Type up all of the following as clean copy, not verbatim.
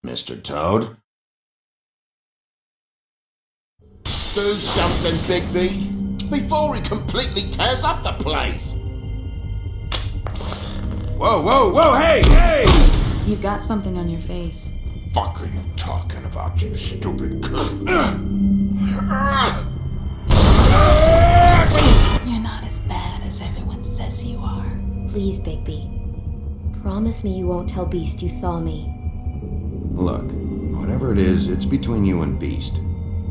Mr. Toad? Do something, Bigby, before he completely tears up the place! Whoa, whoa, whoa, hey, hey! You've got something on your face. Fuck are you talking about, you stupid cunt? You're not as bad as everyone says you are. Please, Bigby. Promise me you won't tell Beast you saw me. Look, whatever it is, it's between you and Beast.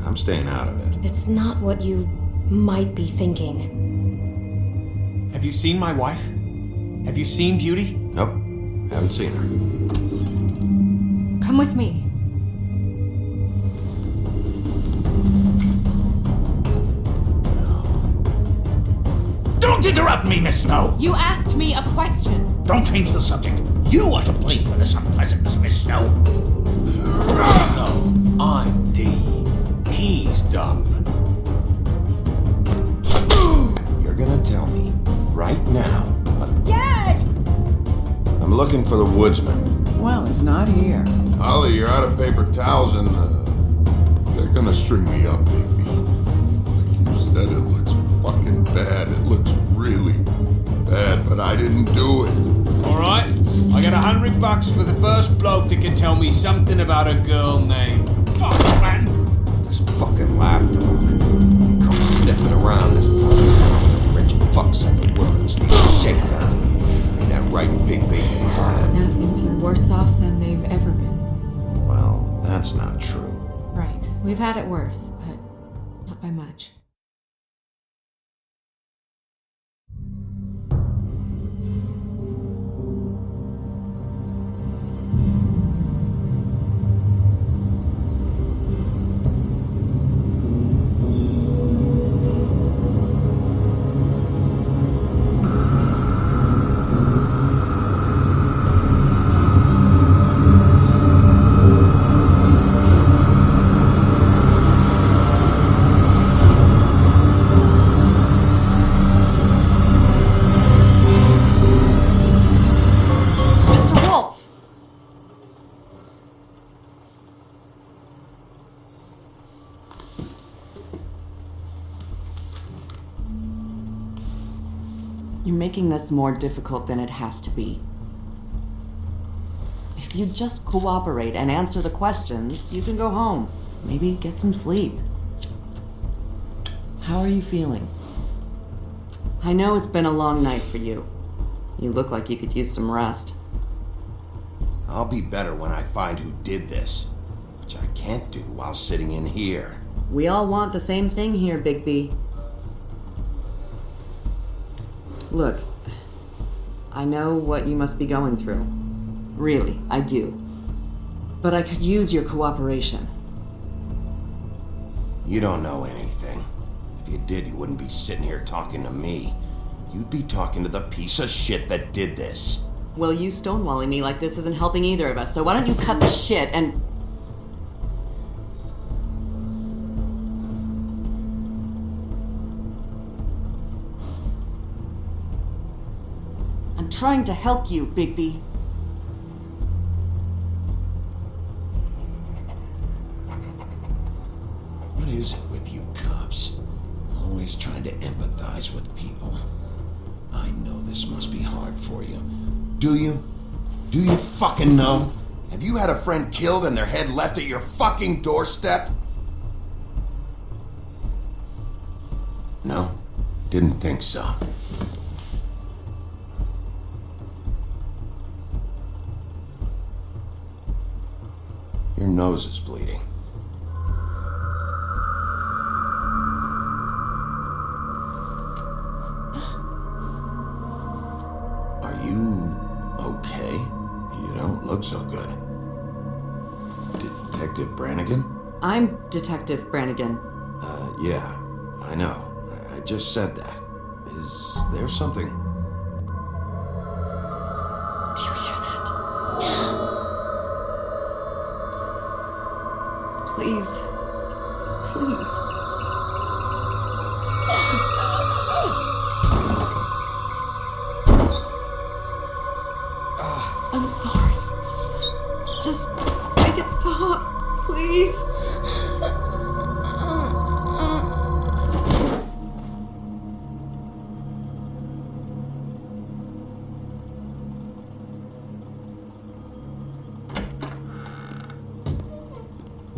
I'm staying out of it. It's not what you might be thinking. Have you seen my wife? Have you seen Beauty? Nope, haven't seen her. Come with me. Don't interrupt me, Miss Snow! You asked me a question. Don't change the subject. You are to blame for this unpleasantness, Miss Snow. No, I'm D. He's dumb. You're gonna tell me, right now, Dad! I'm looking for the woodsman. Well, he's not here. Ollie, you're out of paper towels and, they're gonna string me up, Bigby. Like you said, it looks fucking bad. It looks really bad, but I didn't do it. Alright, I got $100 for the first bloke that can tell me something about a girl named. Fuck, man! This fucking lapdog. He comes sniffing around this place. Rich fucks in the world just need a shakedown. Ain't that right, Bigby? Now things are worse off than they've ever been. Well, that's not true. Right. We've had it worse, but not by much. You're making this more difficult than it has to be. If you just cooperate and answer the questions, you can go home. Maybe get some sleep. How are you feeling? I know it's been a long night for you. You look like you could use some rest. I'll be better when I find who did this, which I can't do while sitting in here. We all want the same thing here, Bigby. Look, I know what you must be going through. Really, I do. But I could use your cooperation. You don't know anything. If you did, you wouldn't be sitting here talking to me. You'd be talking to the piece of shit that did this. Well, you stonewalling me like this isn't helping either of us, so why don't you cut the shit and... I'm trying to help you, Bigby. What is it with you cops? Always trying to empathize with people. I know this must be hard for you. Do you? Do you fucking know? Have you had a friend killed and their head left at your fucking doorstep? No? Didn't think so. Your nose is bleeding. Are you okay? You don't look so good. Detective Brannigan? I'm Detective Brannigan. Yeah, I know. I just said that. Is there something? Do you hear that? Please. Please.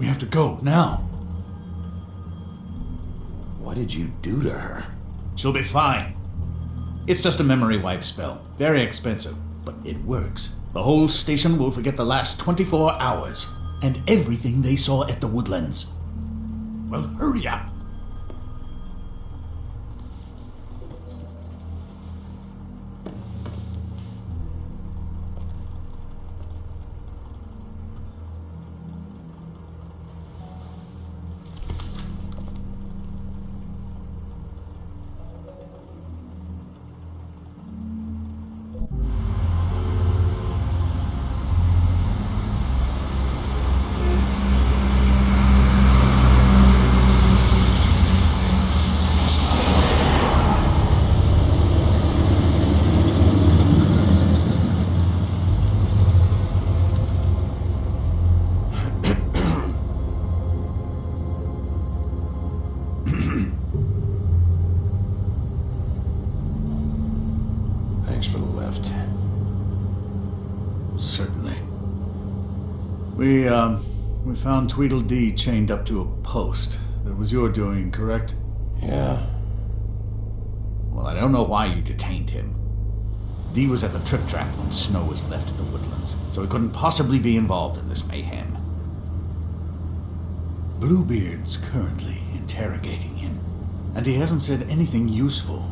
We have to go, now. What did you do to her? She'll be fine. It's just a memory wipe spell. Very expensive, but it works. The whole station will forget the last 24 hours, and everything they saw at the Woodlands. Well, hurry up. Thanks for the lift. Certainly. We found Tweedledee chained up to a post. That was your doing, correct? Yeah. Well, I don't know why you detained him. Dee was at the Trip Trap when Snow was left at the Woodlands, so he couldn't possibly be involved in this mayhem. Bluebeard's currently interrogating him, and he hasn't said anything useful.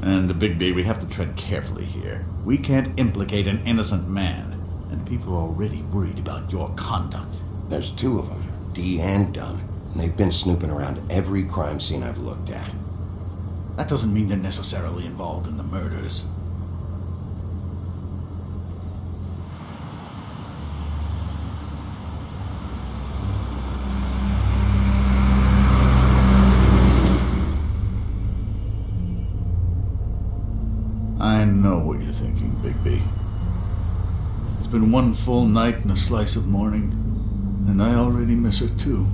And, Bigby, we have to tread carefully here. We can't implicate an innocent man, and people are already worried about your conduct. There's two of them, Dee and Dunn, and they've been snooping around every crime scene I've looked at. That doesn't mean they're necessarily involved in the murders. I know what you're thinking, Bigby. It's been one full night and a slice of morning, and I already miss her too.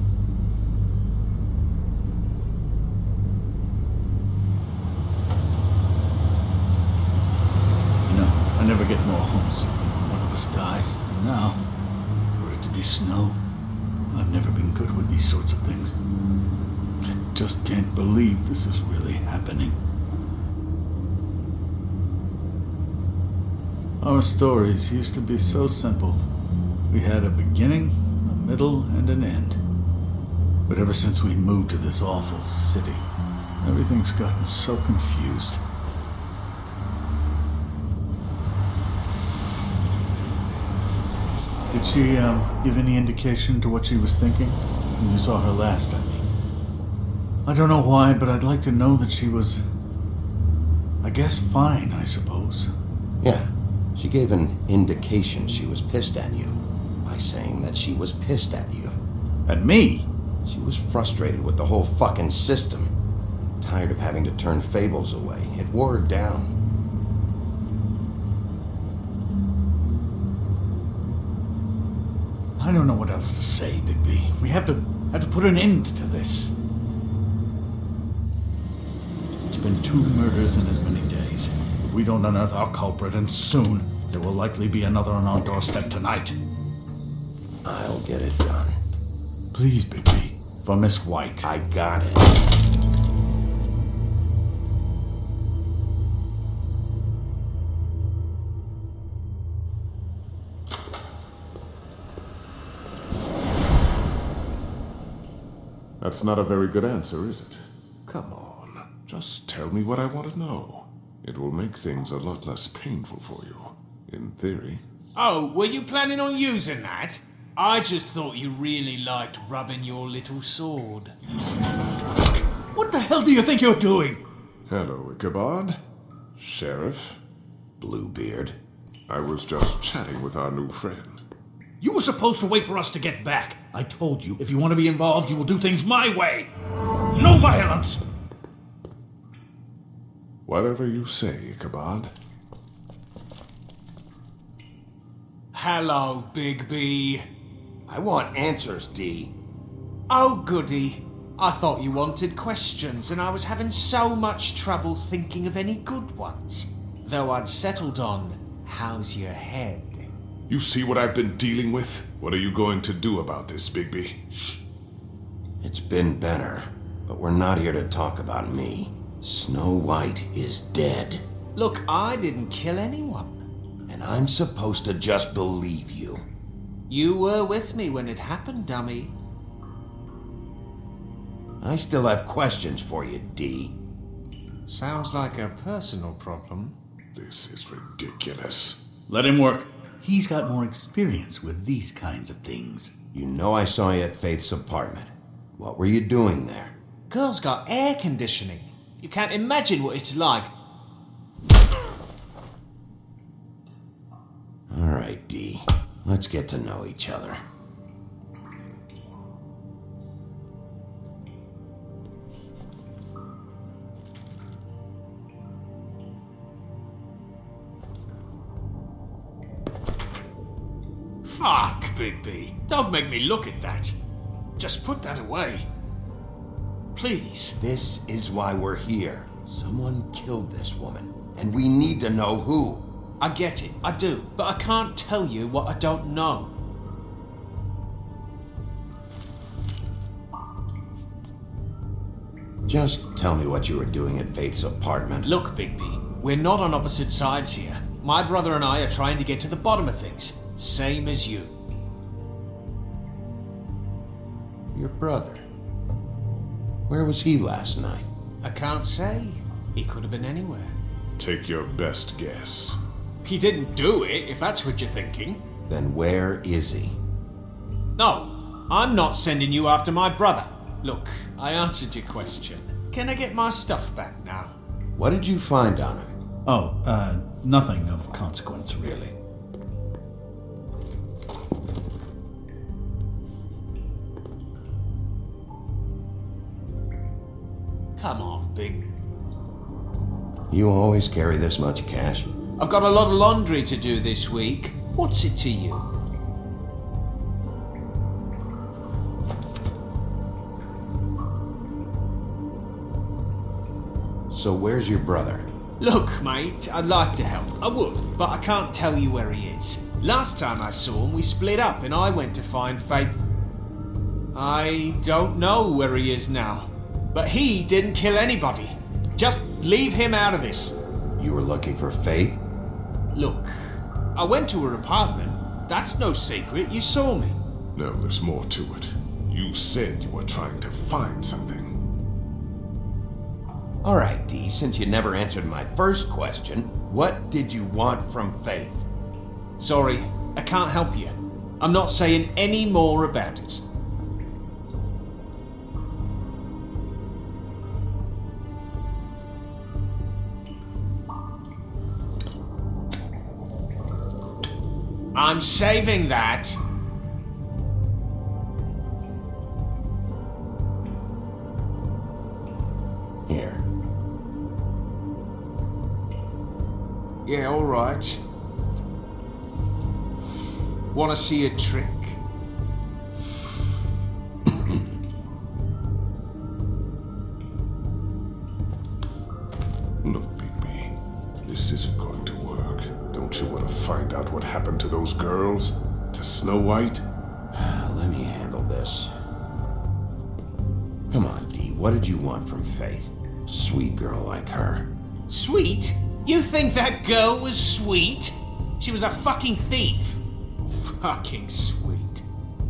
You know, I never get more homesick than when one of us dies, and now, for it to be Snow, I've never been good with these sorts of things. I just can't believe this is really happening. Our stories used to be so simple. We had a beginning, a middle, and an end. But ever since we moved to this awful city, everything's gotten so confused. Did she, give any indication to what she was thinking? When you saw her last, I mean. I don't know why, but I'd like to know that she was, I guess, fine, I suppose. Yeah. She gave an indication she was pissed at you by saying that she was pissed at you. At me? She was frustrated with the whole fucking system. Tired of having to turn Fables away. It wore her down. I don't know what else to say, Bigby. We have to put an end to this. It's been 2 murders in as many days. If we don't unearth our culprit, and soon, there will likely be another on our doorstep tonight. I'll get it done. Please, Bigby. For Miss White. I got it. That's not a very good answer, is it? Come on, just tell me what I want to know. It will make things a lot less painful for you, in theory. Oh, were you planning on using that? I just thought you really liked rubbing your little sword. What the hell do you think you're doing? Hello, Ichabod. Sheriff. Bluebeard. I was just chatting with our new friend. You were supposed to wait for us to get back. I told you, if you want to be involved, you will do things my way. No violence! Whatever you say, Ichabod. Hello, Bigby. I want answers, Dee. Oh, goody. I thought you wanted questions, and I was having so much trouble thinking of any good ones. Though I'd settled on, how's your head? You see what I've been dealing with? What are you going to do about this, Bigby? It's been better, but we're not here to talk about me. Snow White is dead, Look, I didn't kill anyone. and I'm supposed to just believe you. You were with me when it happened, dummy. I still have questions for you, D. Sounds like a personal problem. This is ridiculous. Let him work. He's got more experience with these kinds of things. You know I saw you at Faith's apartment. What were you doing there? Girl's got air conditioning. You can't imagine what it's like. All right, D. Let's get to know each other. Fuck, Bigby. Don't make me look at that. Just put that away. Please. This is why we're here. Someone killed this woman, and we need to know who. I get it, I do, but I can't tell you what I don't know. Just tell me what you were doing at Faith's apartment. Look, Bigby, we're not on opposite sides here. My brother and I are trying to get to the bottom of things, same as you. Your brother. Where was he last night? I can't say. He could have been anywhere. Take your best guess. He didn't do it, if that's what you're thinking. Then where is he? No, I'm not sending you after my brother. Look, I answered your question. Can I get my stuff back now? What did you find on him? Oh, nothing of consequence, really. Come on, Big. You always carry this much cash? I've got a lot of laundry to do this week. What's it to you? So where's your brother? Look, mate, I'd like to help. I would, but I can't tell you where he is. Last time I saw him, we split up and I went to find Faith. I don't know where he is now, but he didn't kill anybody. Just leave him out of this. You were looking for Faith? Look, I went to her apartment. That's no secret. You saw me. No, there's more to it. You said you were trying to find something. All right, D, since you never answered my first question, what did you want from Faith? Sorry, I can't help you. I'm not saying any more about it. I'm saving that. Here. Yeah, all right. Want to see a trick? Look, Bigby, this isn't going to work. Don't you want to find out what happened to those girls? To Snow White? Let me handle this. Come on, D, what did you want from Faith? Sweet girl like her. Sweet? You think that girl was sweet? She was a fucking thief. Fucking sweet.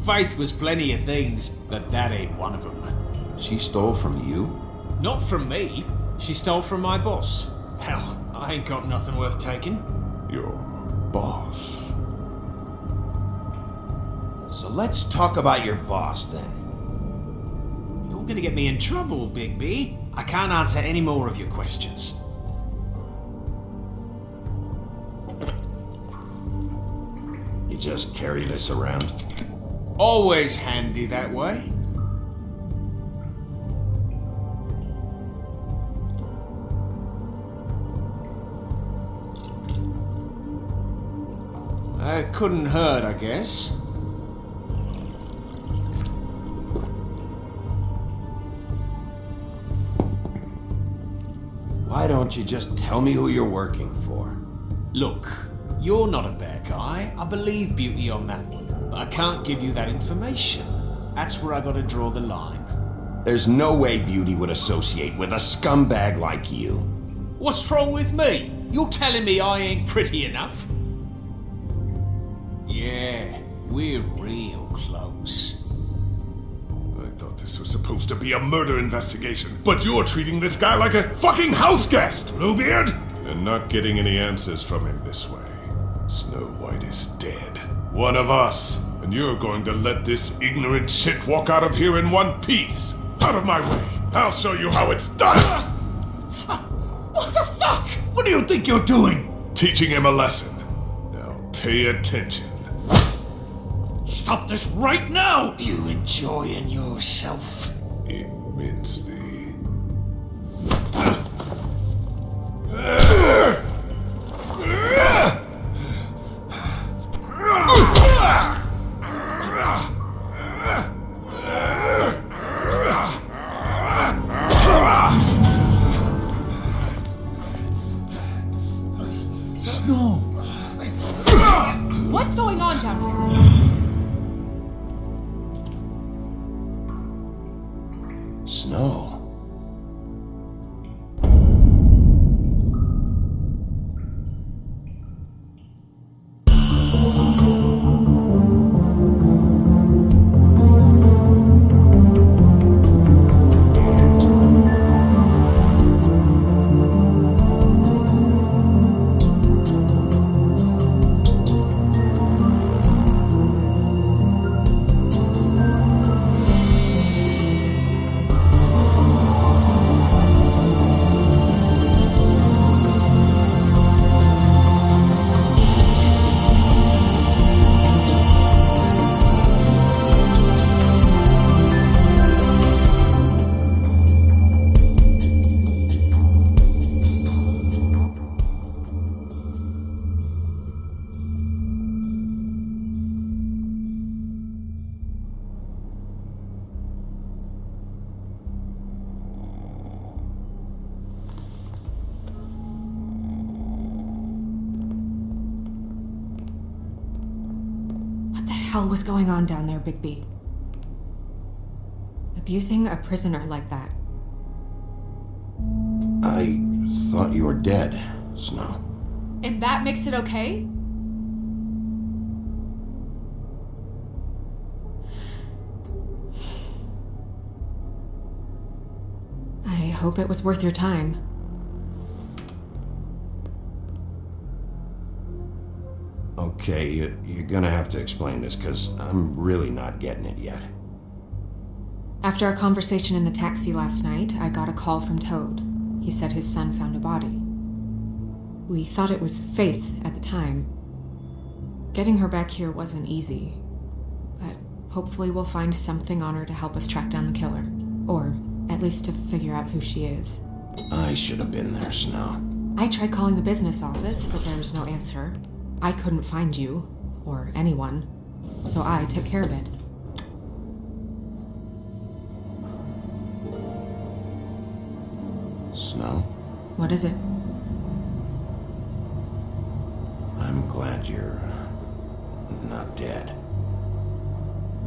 Faith was plenty of things, but that ain't one of them. She stole from you? Not from me. She stole from my boss. Hell, I ain't got nothing worth taking. Your boss. So let's talk about your boss then. You're gonna get me in trouble, Bigby. I can't answer any more of your questions. You just carry this around? Always handy that way. Couldn't hurt, I guess. Why don't you just tell me who you're working for? Look, You're not a bad guy. I believe Beauty on that one. But I can't give you that information. That's where I gotta draw the line. There's no way Beauty would associate with a scumbag like you. What's wrong with me? You're telling me I ain't pretty enough? Yeah, we're real close. I thought this was supposed to be a murder investigation, but you're treating this guy like a fucking house guest, Bluebeard! And not getting any answers from him this way. Snow White is dead. One of us. And you're going to let this ignorant shit walk out of here in one piece. Out of my way. I'll show you how it's done. What the fuck? What do you think you're doing? Teaching him a lesson. Now pay attention. Stop this right now! You enjoying yourself? Immensely. No. What's going on down here? Snow. What the hell was going on down there, Bigby? Abusing a prisoner like that. I thought you were dead, Snow. And that makes it okay? I hope it was worth your time. Okay, you're gonna have to explain this, because I'm really not getting it yet. After our conversation in the taxi last night, I got a call from Toad. He said his son found a body. We thought it was Faith at the time. Getting her back here wasn't easy, but hopefully we'll find something on her to help us track down the killer. Or at least to figure out who she is. I should have been there, Snow. I tried calling the business office, but there was no answer. I couldn't find you, or anyone, so I took care of it. Snow, What is it? I'm glad you're not dead.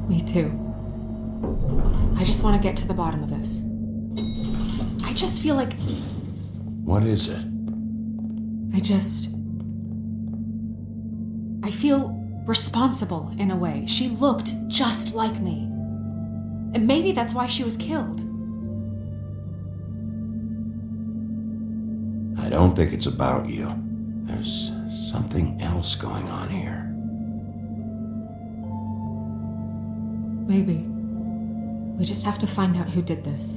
Me too. I just want to get to the bottom of this. I just feel like What is it? I feel responsible in a way. She looked just like me. And maybe that's why she was killed. I don't think it's about you. There's something else going on here. Maybe. We just have to find out who did this.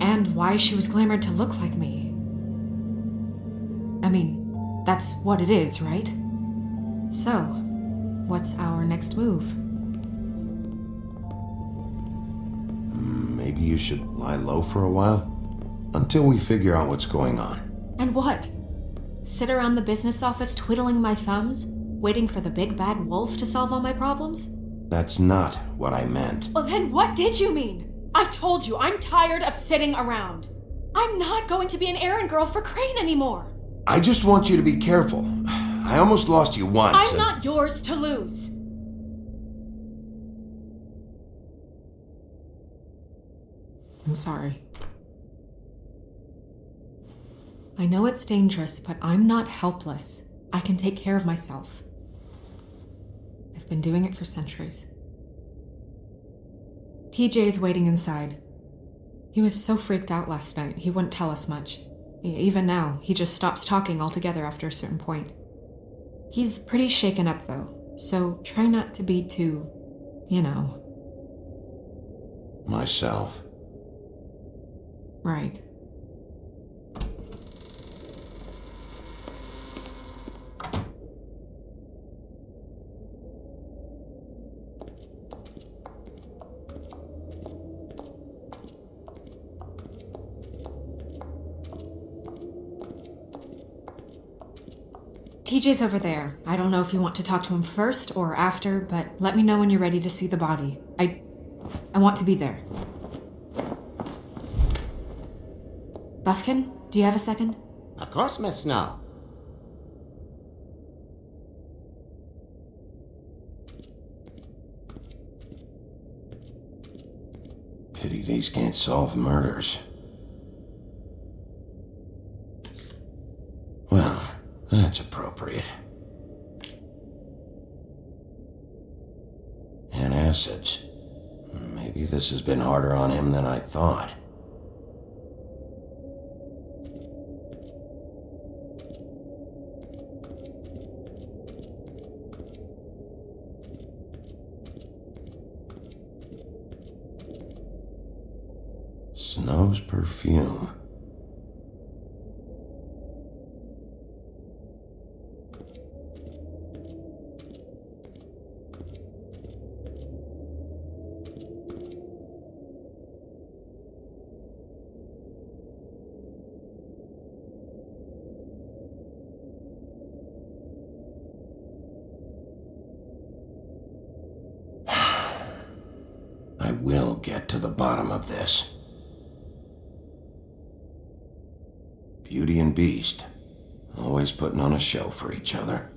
And why she was glamored to look like me. I mean, that's what it is, right? So, what's our next move? Maybe you should lie low for a while? Until we figure out what's going on. And what? Sit around the business office twiddling my thumbs, waiting for the big bad wolf to solve all my problems? That's not what I meant. Well, then what did you mean? I told you, I'm tired of sitting around. I'm not going to be an errand girl for Crane anymore. I just want you to be careful. I almost lost you once. I'm not yours to lose. I'm sorry. I know it's dangerous, but I'm not helpless. I can take care of myself. I've been doing it for centuries. TJ is waiting inside. He was so freaked out last night, he wouldn't tell us much. Even now, he just stops talking altogether after a certain point. He's pretty shaken up, though, so try not to be too, Myself. Right. TJ's over there. I don't know if you want to talk to him first or after, but let me know when you're ready to see the body. I want to be there. Buffkin, do you have a second? Of course, Miss Snow. Pity these can't solve murders. Well, that's appropriate. Antacids. Maybe this has been harder on him than I thought. Snow's perfume. I will get to the bottom of this. Beauty and Beast, always putting on a show for each other.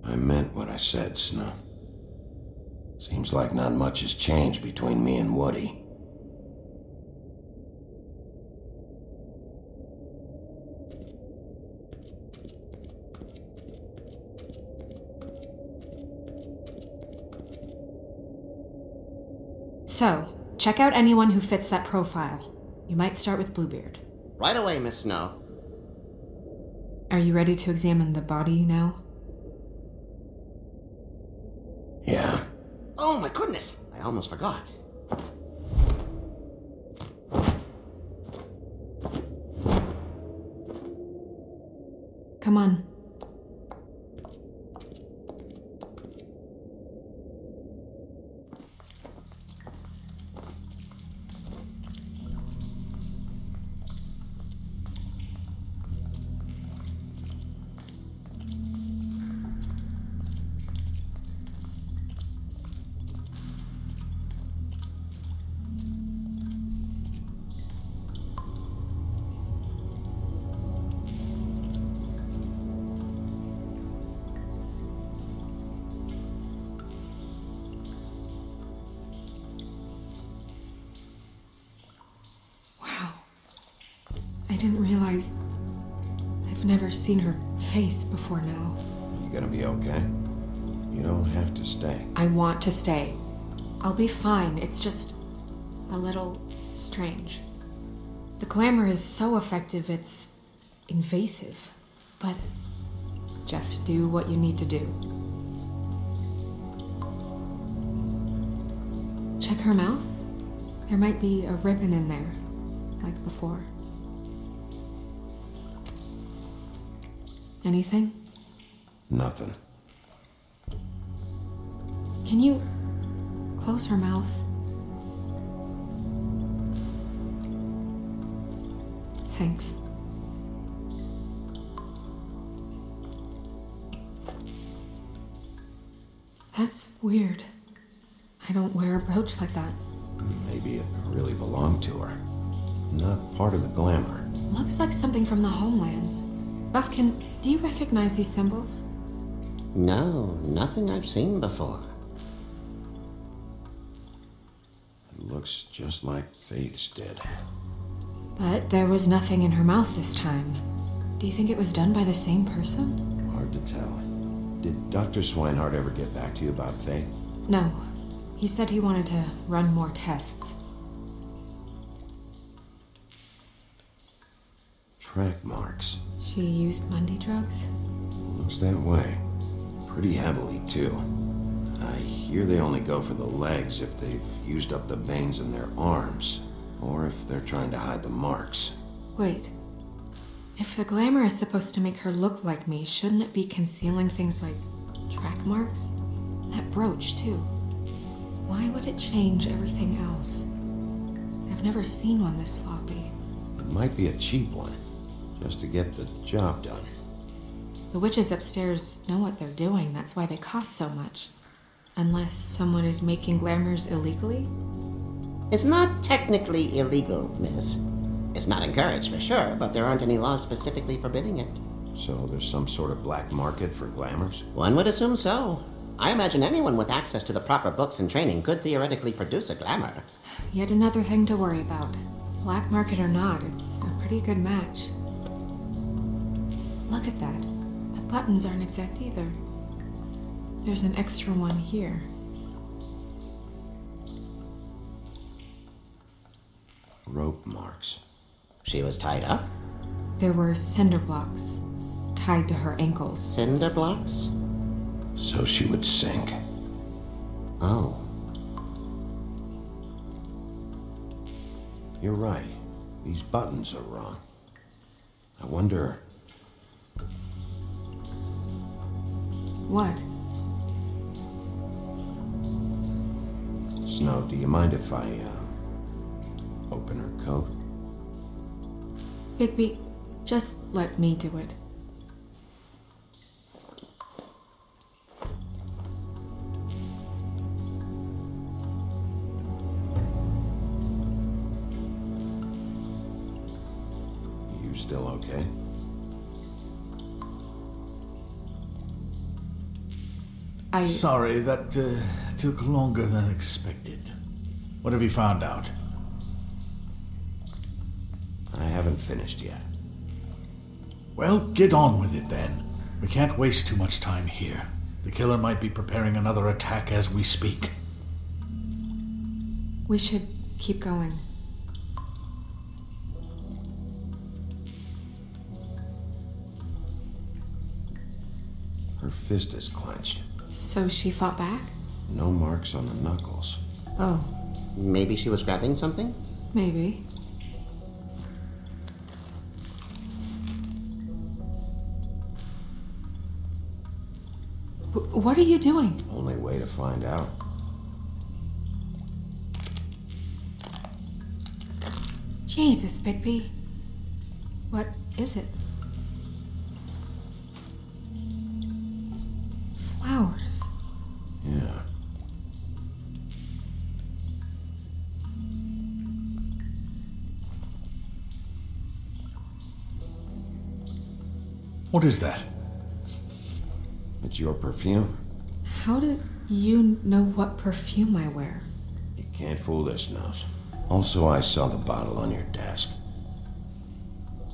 I meant what I said, Snow. Seems like not much has changed between me and Woody. So, check out anyone who fits that profile. You might start with Bluebeard. Right away, Miss Snow. Are you ready to examine the body now? Yeah. Oh my goodness, I almost forgot. Come on. I didn't realize I've never seen her face before now. You gonna be okay? You don't have to stay. I want to stay. I'll be fine. It's just a little strange. The glamour is so effective, it's invasive. But just do what you need to do. Check her mouth. There might be a ribbon in there, like before. Anything? Nothing. Can you close her mouth? Thanks. That's weird. I don't wear a brooch like that. Maybe it really belonged to her. not part of the glamour. Looks like something from the homelands. Buffkin, do you recognize these symbols? No, nothing I've seen before. It looks just like Faith's did. But there was nothing in her mouth this time. Do you think it was done by the same person? Hard to tell. Did Dr. Swinehart ever get back to you about Faith? No. He said he wanted to run more tests. Track marks. She used Mundy drugs? Looks that way. Pretty heavily, too. I hear they only go for the legs if they've used up the veins in their arms, or if they're trying to hide the marks. Wait. If the glamour is supposed to make her look like me, shouldn't it be concealing things like track marks? That brooch, too. Why would it change everything else? I've never seen one this sloppy. It might be a cheap one, just to get the job done. The witches upstairs know what they're doing, that's why they cost so much. Unless someone is making glamours illegally? It's not technically illegal, miss. It's not encouraged for sure, but there aren't any laws specifically forbidding it. So there's some sort of black market for glamours? One would assume so. I imagine anyone with access to the proper books and training could theoretically produce a glamour. Yet another thing to worry about. Black market or not, it's a pretty good match. Look at that. The buttons aren't exact either. There's an extra one here. Rope marks. She was tied up? There were cinder blocks tied to her ankles. Cinder blocks? So she would sink. Oh. You're right. These buttons are wrong. I wonder... What? Snow, do you mind if I, open her coat? Bigby, just let me do it. You still okay? Sorry, that took longer than expected. What have you found out? I haven't finished yet. Well, get on with it then. We can't waste too much time here. The killer might be preparing another attack as we speak. We should keep going. Her fist is clenched. So she fought back? No marks on the knuckles. Oh, Maybe she was grabbing something? maybe. What are you doing? Only way to find out. Jesus, Bigby. What is it? Flowers. Yeah. What is that? It's your perfume. How do you know what perfume I wear? You can't fool this nose. Also, I saw the bottle on your desk.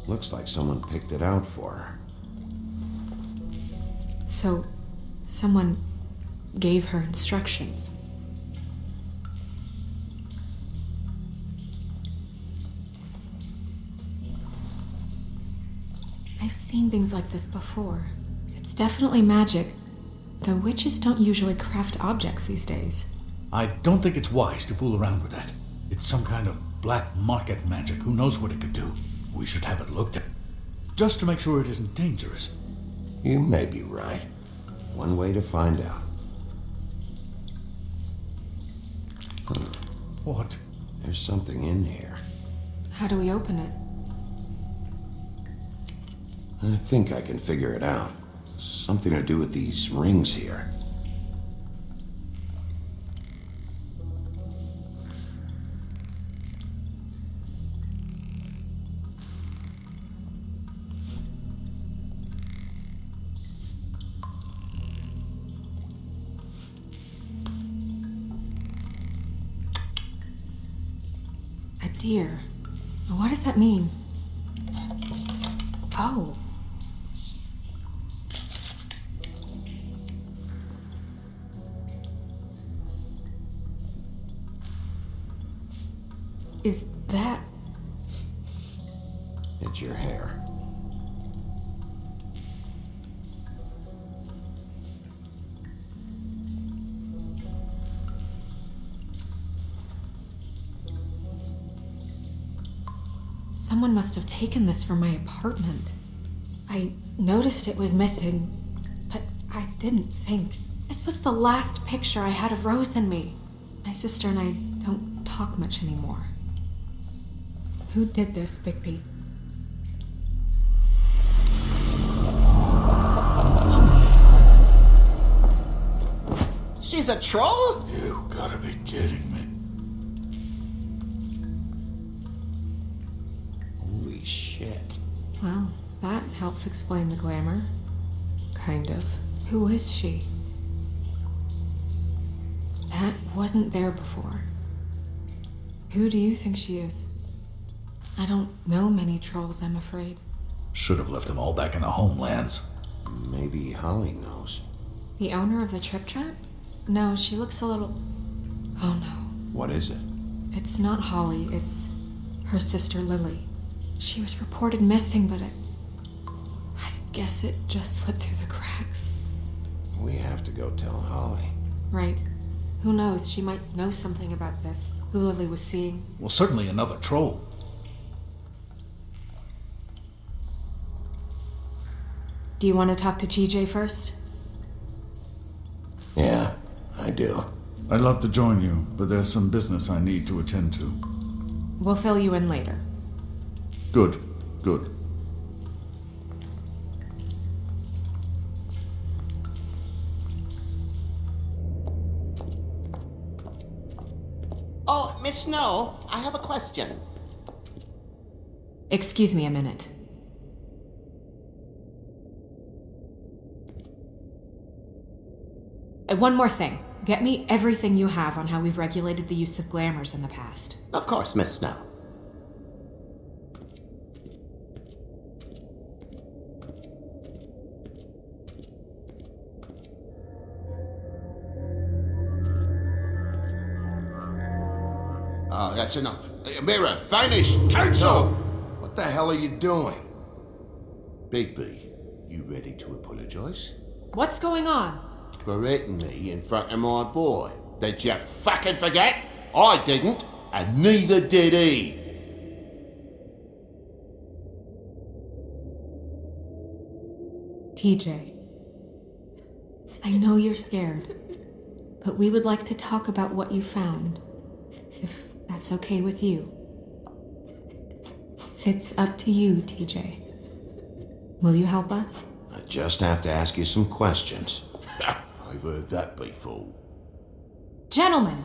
Looks like someone picked it out for her. So, someone gave her instructions. I've seen things like this before. It's definitely magic. The witches don't usually craft objects these days. I don't think it's wise to fool around with that. It's some kind of black market magic. Who knows what it could do? We should have it looked at. Just to make sure it isn't dangerous. You may be right. One way to find out. What? There's something in here. How do we open it? I think I can figure it out. Something to do with these rings here. dear. What does that mean? Oh. Is that... It's your hair. Someone must have taken this from my apartment. I noticed it was missing, but I didn't think. This was the last picture I had of Rose and me. My sister and I don't talk much anymore. Who did this, Bigby? She's a troll? You gotta be kidding me. Holy shit. Well, that helps explain the glamour. Kind of. Who is she? That wasn't there before. Who do you think she is? I don't know many trolls, I'm afraid. Should have left them all back in the homelands. Maybe Holly knows. The owner of the Trip Trap? No, she looks a little... Oh no. What is it? It's not Holly, it's her sister Lily. She was reported missing, but I guess it just slipped through the cracks. We have to go tell Holly. Right. Who knows, she might know something about this. Who Lily was seeing. Well, certainly another troll. Do you want to talk to TJ first? Yeah, I do. I'd love to join you, but there's some business I need to attend to. We'll fill you in later. Good, good. Oh, Miss Snow, I have a question. Excuse me a minute. One more thing. Get me everything you have on how we've regulated the use of glamours in the past. Of course, Miss Snow. Oh, that's enough. Mirror, vanish, cancel! What the hell are you doing? Bigby, you ready to apologize? What's going on? For hitting me in front of my boy. Did you fucking forget? I didn't, and neither did he. TJ. I know you're scared, but we would like to talk about what you found, if that's okay with you. It's up to you, TJ. Will you help us? I just have to ask you some questions. I've heard that before. Gentlemen!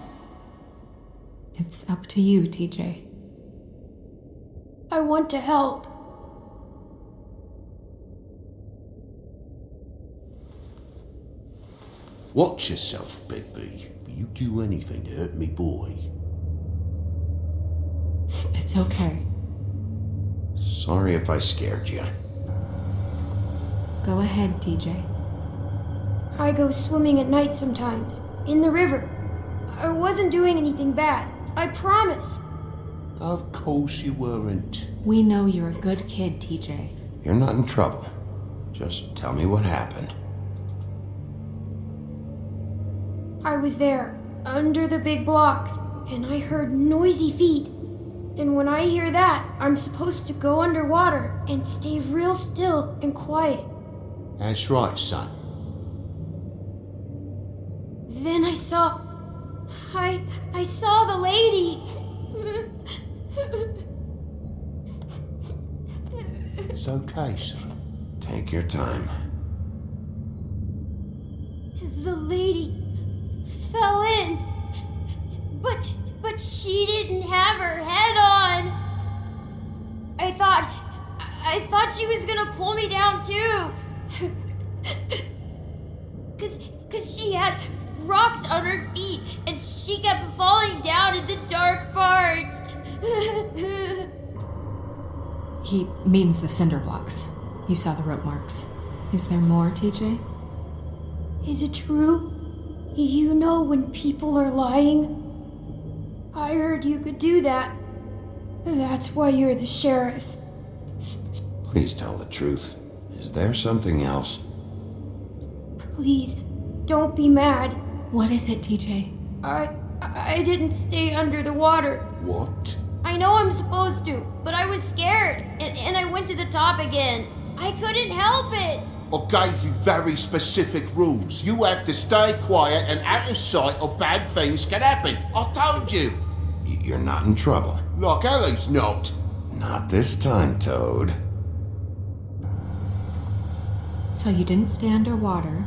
It's up to you, TJ. I want to help. Watch yourself, Bigby. You do anything to hurt me boy. It's okay. Sorry if I scared you. Go ahead, TJ. I go swimming at night sometimes, in the river. I wasn't doing anything bad. I promise. Of course you weren't. We know you're a good kid, TJ. You're not in trouble. Just tell me what happened. I was there, under the big blocks, and I heard noisy feet. And when I hear that, I'm supposed to go underwater and stay real still and quiet. That's right, son. Then I saw the lady. It's okay, son. Take your time. The lady fell in. But she didn't have her head on. I thought she was gonna pull me down too. Cause she had rocks on her feet, and she kept falling down in the dark parts. He means the cinder blocks. You saw the rope marks. Is there more, TJ? Is it true? You know when people are lying? I heard you could do that. That's why you're the sheriff. Please tell the truth. Is there something else? Please, don't be mad. What is it, TJ? I didn't stay under the water. What? I know I'm supposed to, but I was scared, and I went to the top again. I couldn't help it. I gave you very specific rules. You have to stay quiet and out of sight or bad things can happen. I told you. You're not in trouble. Like Ellie's not. Not this time, Toad. So you didn't stay underwater?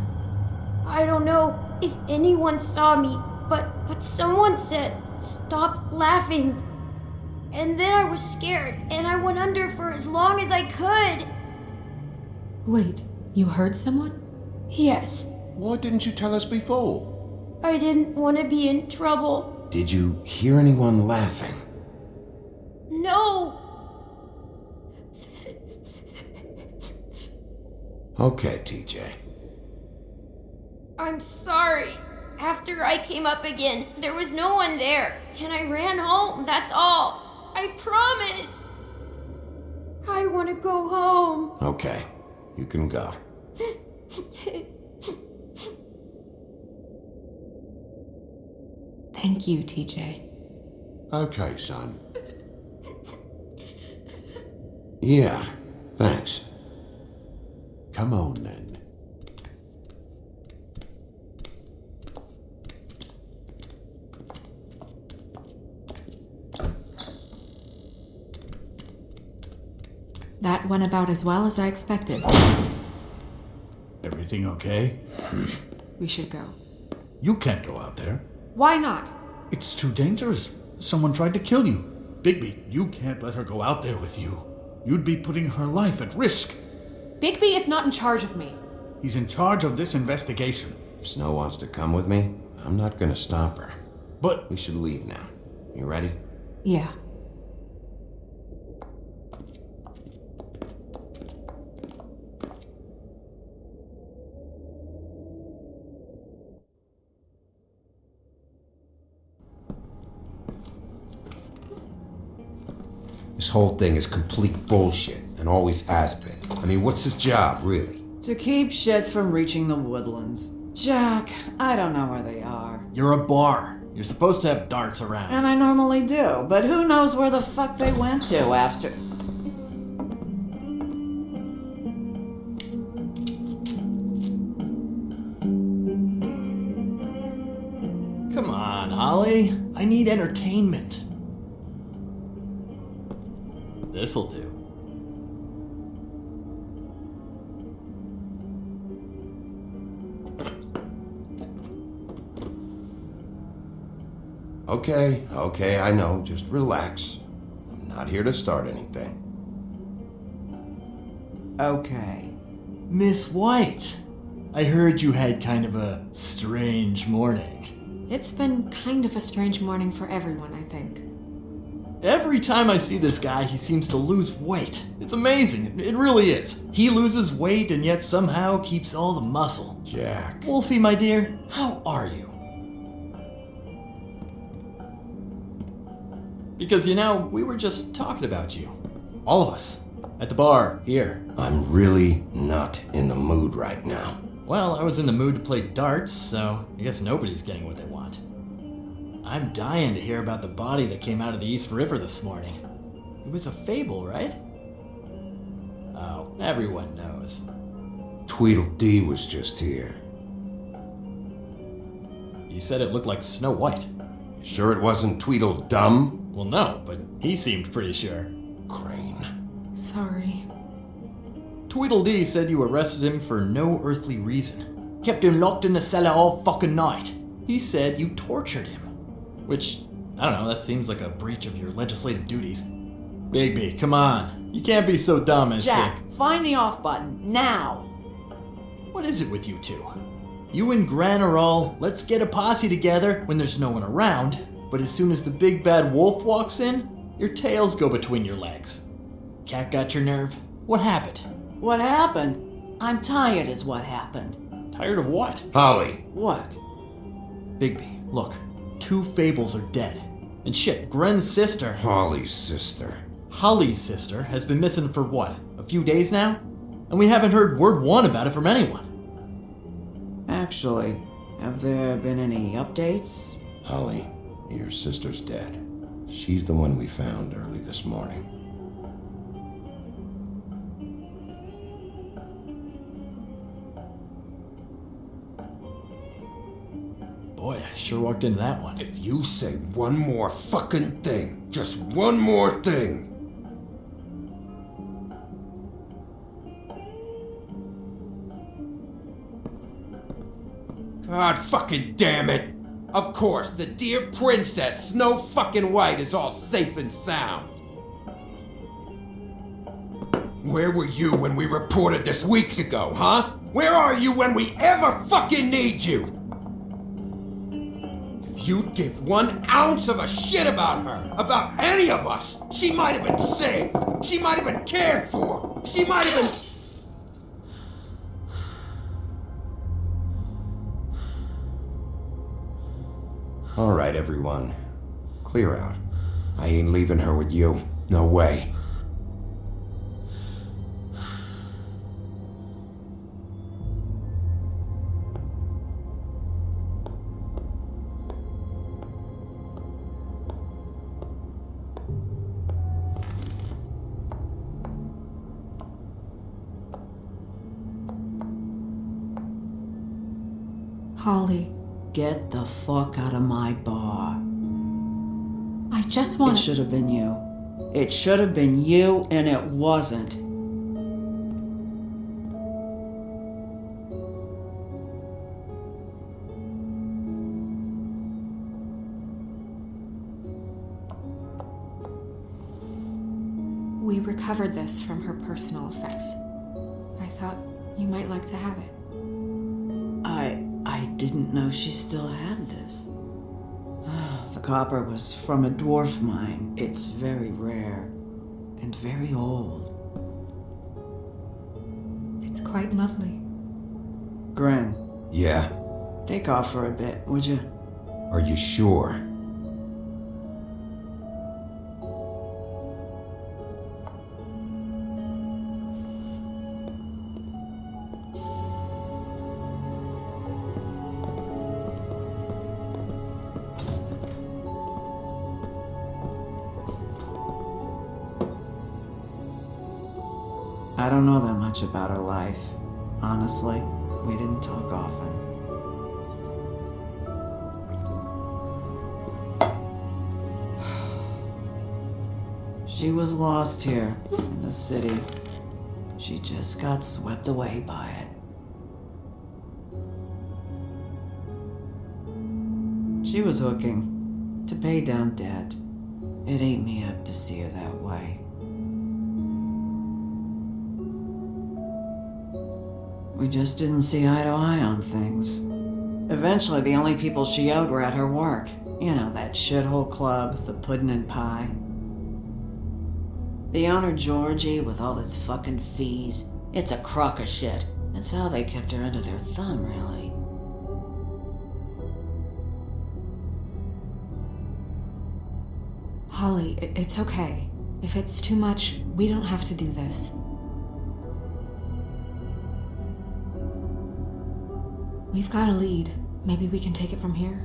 I don't know if anyone saw me, but someone said, "Stop laughing." And then I was scared, and I went under for as long as I could. Wait, you heard someone? Yes, Why didn't you tell us before? I didn't want to be in trouble. Did you hear anyone laughing? No! Okay, TJ. I'm sorry. After I came up again, there was no one there, and I ran home, that's all. I promise. I want to go home. Okay, you can go. Thank you, TJ. Okay, son. Yeah, thanks. Come on then. That went about as well as I expected. Everything okay? We should go. You can't go out there. Why not? It's too dangerous. Someone tried to kill you. Bigby, you can't let her go out there with you. You'd be putting her life at risk. Bigby is not in charge of me. He's in charge of this investigation. If Snow wants to come with me, I'm not gonna stop her. But We should leave now. You ready? Yeah. This whole thing is complete bullshit, and always has been. I mean, what's his job, really? To keep shit from reaching the woodlands. Jack, I don't know where they are. You're a bar. You're supposed to have darts around. And I normally do, but who knows where the fuck they went to after. Come on, Holly. I need entertainment. This'll do. Okay, I know. Just relax. I'm not here to start anything. Okay. Miss White, I heard you had kind of a strange morning. It's been kind of a strange morning for everyone, I think. Every time I see this guy, he seems to lose weight. It's amazing. It really is. He loses weight and yet somehow keeps all the muscle. Jack. Wolfie, my dear, how are you? Because, you know, we were just talking about you. All of us. At the bar, here. I'm really not in the mood right now. Well, I was in the mood to play darts, so I guess nobody's getting what they want. I'm dying to hear about the body that came out of the East River this morning. It was a fable, right? Oh, everyone knows. Tweedledee was just here. You said it looked like Snow White. You sure it wasn't Tweedledum? Well, no, but he seemed pretty sure. Crane. Sorry. Tweedledee said you arrested him for no earthly reason. Kept him locked in the cellar all fucking night. He said you tortured him. Which, I don't know, that seems like a breach of your legislative duties. Bigby, come on. You can't be so dumb as Jack, find the off button, now! What is it with you two? You and Gran are all, let's get a posse together when there's no one around, but as soon as the big bad wolf walks in, your tails go between your legs. Cat got your nerve? What happened? What happened? I'm tired is what happened. Tired of what? Holly. What? Bigby, look. 2 Fables are dead. And shit, Gren's sister... Holly's sister. Holly's sister has been missing for what, a few days now? And we haven't heard word one about it from anyone. Actually, have there been any updates? Holly, your sister's dead. She's the one we found early this morning. Boy, I sure walked into that one. If you say one more fucking thing, just one more thing. God fucking damn it! Of course, the dear princess Snow fucking White is all safe and sound. Where were you when we reported this weeks ago, huh? Where are you when we ever fucking need you? If you'd give 1 ounce of a shit about her, about any of us, she might have been saved. She might have been cared for. She might have been... All right, everyone. Clear out. I ain't leaving her with you. No way. Holly, Get the fuck out of my bar. I just It want should have been you. It should have been you, and it wasn't. We recovered this from her personal effects. I thought you might like to have it. I didn't know she still had this. The copper was from a dwarf mine. It's very rare and very old. It's quite lovely. Gren, Yeah? take off for a bit, would you? Are you sure? I don't know that much about her life. Honestly, we didn't talk often. She was lost here in the city. She just got swept away by it. She was hooking to pay down debt. It ate me up to see her that way. We just didn't see eye to eye on things. Eventually, the only people she owed were at her work. You know, that shithole club, the Puddin' and Pie. The owner, Georgie, with all his fucking fees. It's a crock of shit. That's how they kept her under their thumb, really. Holly, it's okay. If it's too much, we don't have to do this. We've got a lead. Maybe we can take it from here?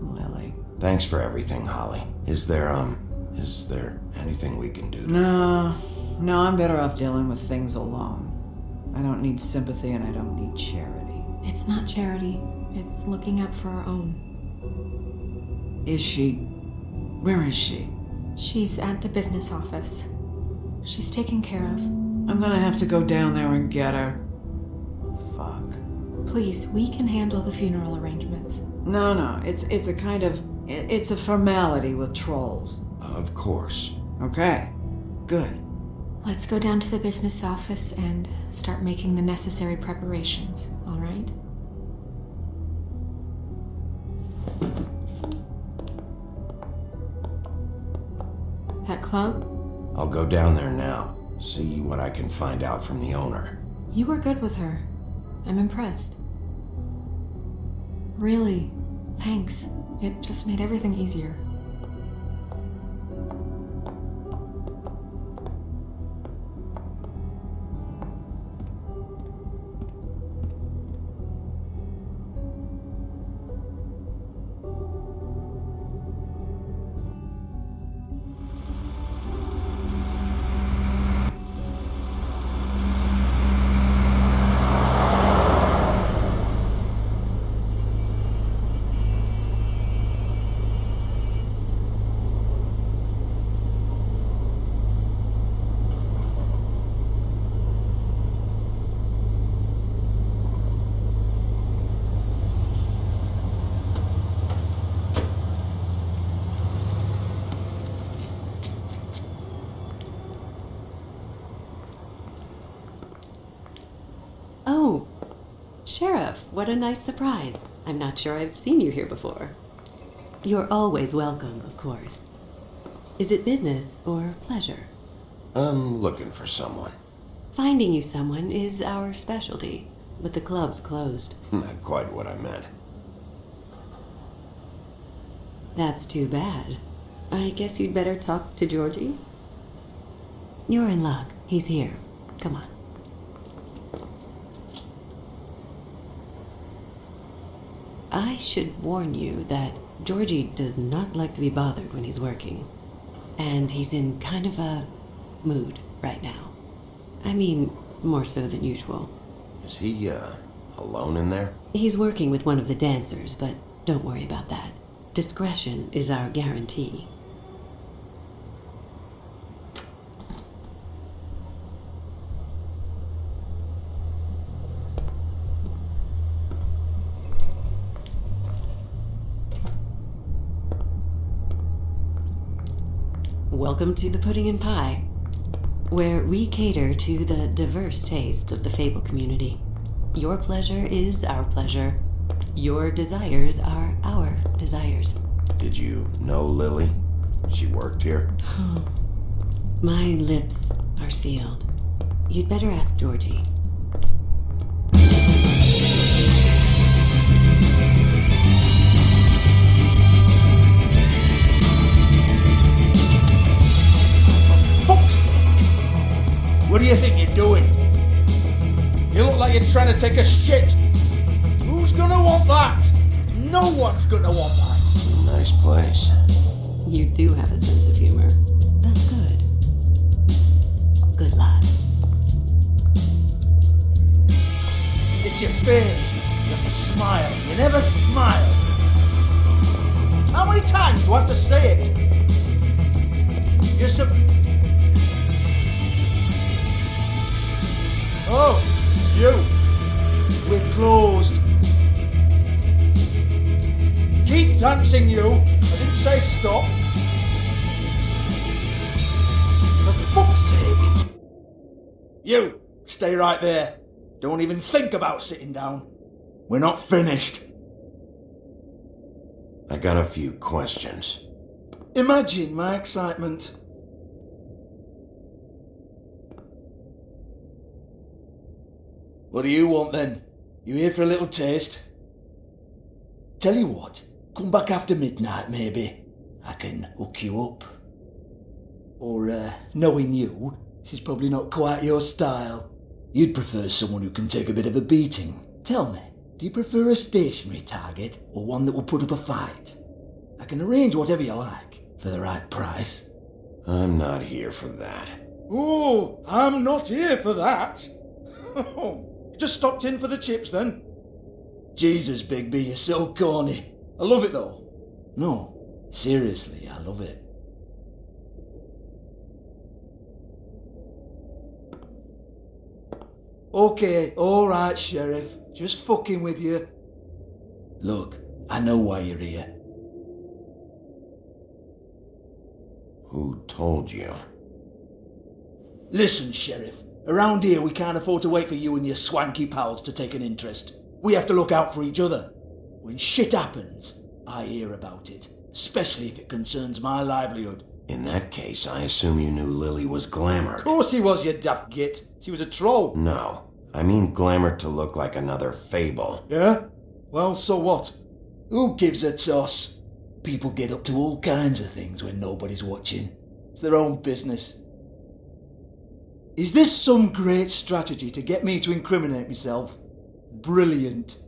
Lily. Thanks for everything, Holly. Is there anything we can do? No, I'm better off dealing with things alone. I don't need sympathy and I don't need charity. It's not charity. It's looking out for our own. Is she? Where is she? She's at the business office. She's taken care of. I'm gonna have to go down there and get her. Fuck. Please, we can handle the funeral arrangements. No, it's a kind of... It's a formality with trolls. Of course. Okay, good. Let's go down to the business office and start making the necessary preparations, all right? That club? I'll go down there now, see what I can find out from the owner. You were good with her. I'm impressed. Really, thanks. It just made everything easier. Oh, Sheriff, what a nice surprise. I'm not sure I've seen you here before. You're always welcome, of course. Is it business or pleasure? I'm looking for someone. Finding you someone is our specialty, but the club's closed. Not quite what I meant. That's too bad. I guess you'd better talk to Georgie? You're in luck. He's here. Come on. I should warn you that Georgie does not like to be bothered when he's working. And he's in kind of a mood right now. I mean, more so than usual. Is he, alone in there? He's working with one of the dancers, but don't worry about that. Discretion is our guarantee. Welcome to the Pudding and Pie, where we cater to the diverse tastes of the Fable community. Your pleasure is our pleasure. Your desires are our desires. Did you know Lily? She worked here? My lips are sealed. You'd better ask Georgie. What do you think you're doing? You look like you're trying to take a shit. Who's gonna want that? No one's gonna want that. Nice place. You do have a sense of humor. That's good. Good lad. It's your face. You have to smile. You never smile. How many times do I have to say it? You're so... Oh, it's you. We're closed. Keep dancing, you. I didn't say stop. For fuck's sake. You, stay right there. Don't even think about sitting down. We're not finished. I got a few questions. Imagine my excitement. What do you want then? You here for a little taste? Tell you what, come back after midnight maybe. I can hook you up. Or, knowing you, she's probably not quite your style. You'd prefer someone who can take a bit of a beating. Tell me, do you prefer a stationary target or one that will put up a fight? I can arrange whatever you like for the right price. I'm not here for that. Oh, I'm not here for that. Just stopped in for the chips then. Jesus, Bigby, you're so corny. I love it though. No, seriously, I love it. Okay, alright, Sheriff. Just fucking with you. Look, I know why you're here. Who told you? Listen, Sheriff. Around here, we can't afford to wait for you and your swanky pals to take an interest. We have to look out for each other. When shit happens, I hear about it, especially if it concerns my livelihood. In that case, I assume you knew Lily was glamored. Of course she was, you daft git. She was a troll. No, I mean glamored to look like another fable. Yeah? Well, so what? Who gives a toss? People get up to all kinds of things when nobody's watching. It's their own business. Is this some great strategy to get me to incriminate myself? Brilliant.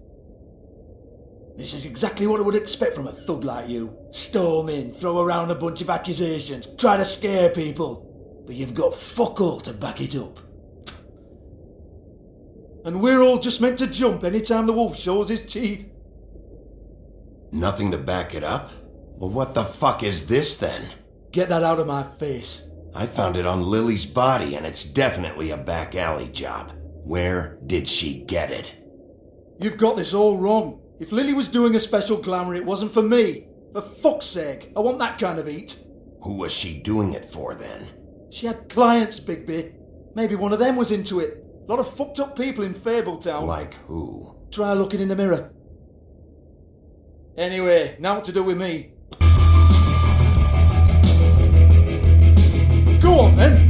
This is exactly what I would expect from a thug like you. Storm in, throw around a bunch of accusations, try to scare people. But you've got fuck all to back it up. And we're all just meant to jump any time the wolf shows his teeth. Nothing to back it up? Well, what the fuck is this then? Get that out of my face. I found it on Lily's body, and it's definitely a back alley job. Where did she get it? You've got this all wrong. If Lily was doing a special glamour, it wasn't for me. For fuck's sake, I want that kind of eat. Who was she doing it for then? She had clients, Bigby. Maybe one of them was into it. A lot of fucked up people in Fabletown. Like who? Try looking in the mirror. Anyway, now what to do with me. Go on then.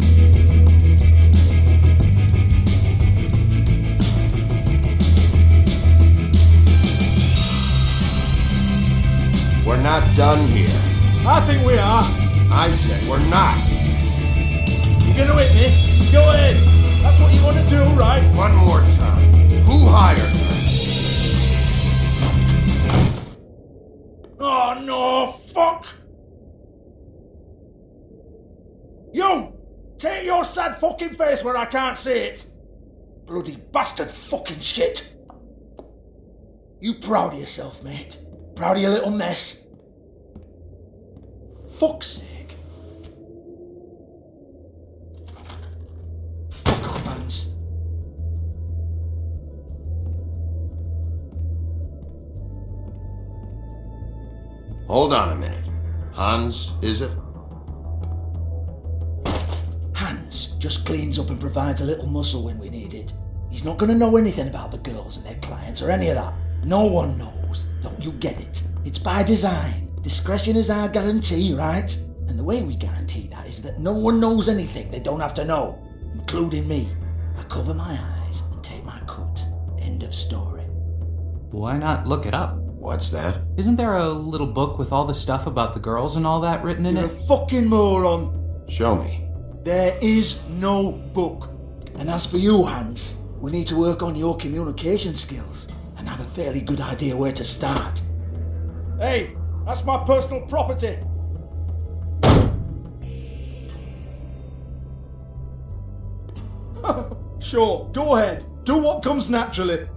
We're not done here. I think we are. I said we're not. You're gonna hit me? Go ahead. That's what you want to do, right? One more time. Who hired her? Oh no, fuck! You! Take your sad fucking face where I can't see it! Bloody bastard fucking shit! You proud of yourself, mate? Proud of your little mess? Fuck's sake. Fuck off, Hans. Hold on a minute. Hans, is it? Hans just cleans up and provides a little muscle when we need it. He's not going to know anything about the girls and their clients or any of that. No one knows. Don't you get it? It's by design. Discretion is our guarantee, right? And the way we guarantee that is that no one knows anything they don't have to know, including me. I cover my eyes and take my cut. End of story. Why not look it up? What's that? Isn't there a little book with all the stuff about the girls and all that written in You're it? a fucking moron. Show me. There is no book. And as for you, Hans, we need to work on your communication skills and have a fairly good idea where to start. Hey, that's my personal property. Sure, go ahead. Do what comes naturally.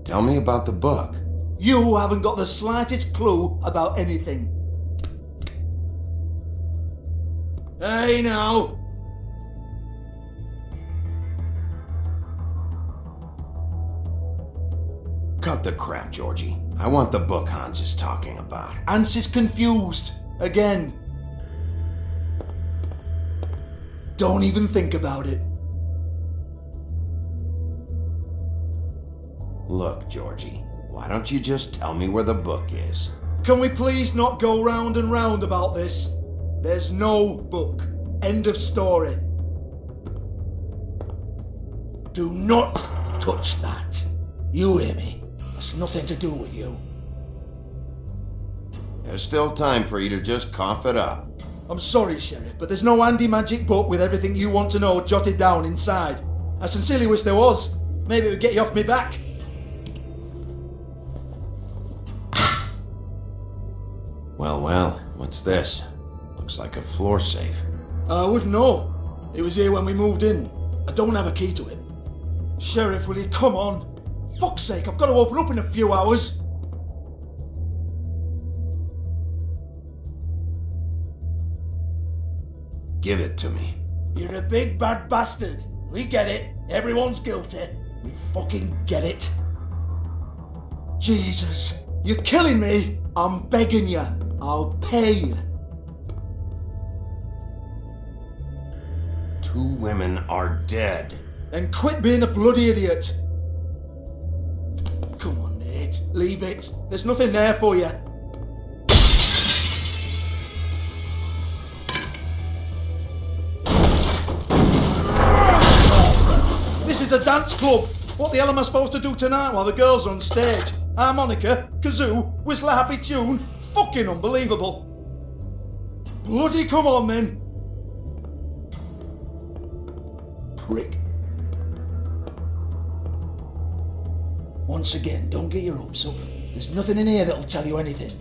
Tell me about the book. You haven't got the slightest clue about anything. Hey now! Cut the crap, Georgie. I want the book Hans is talking about. Hans is confused. Again. Don't even think about it. Look, Georgie, why don't you just tell me where the book is? Can we please not go round and round about this? There's no book. End of story. Do not touch that. You hear me? It's nothing to do with you. There's still time for you to just cough it up. I'm sorry, Sheriff, but there's no handy magic book with everything you want to know jotted down inside. I sincerely wish there was. Maybe it would get you off me back. Well, what's this? Looks like a floor safe. I wouldn't know. It was here when we moved in. I don't have a key to it. Sheriff, will you come on? Fuck's sake, I've got to open up in a few hours. Give it to me. You're a big bad bastard. We get it. Everyone's guilty. We fucking get it. Jesus, you're killing me. I'm begging you. I'll pay you. 2 women are dead. Then quit being a bloody idiot. Come on, Nate. Leave it. There's nothing there for you. This is a dance club. What the hell am I supposed to do tonight while the girls are on stage? Harmonica, kazoo, whistle a happy tune. Fucking unbelievable. Bloody come on then. Prick. Once again, don't get your hopes up. There's nothing in here that'll tell you anything.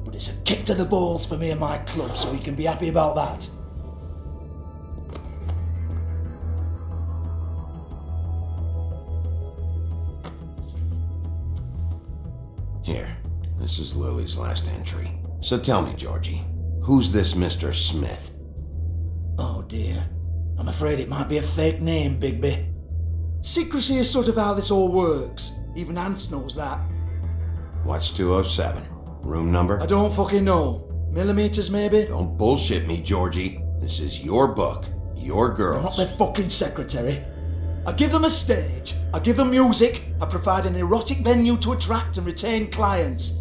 But it's a kick to the balls for me and my club, so we can be happy about that. Here, this is Lily's last entry. So tell me, Georgie, who's this Mr. Smith? Oh dear. I'm afraid it might be a fake name, Bigby. Secrecy is sort of how this all works. Even Ants knows that. What's 207? Room number? I don't fucking know. Millimeters, maybe? Don't bullshit me, Georgie. This is your book. Your girls. I'm not their fucking secretary. I give them a stage, I give them music, I provide an erotic venue to attract and retain clients.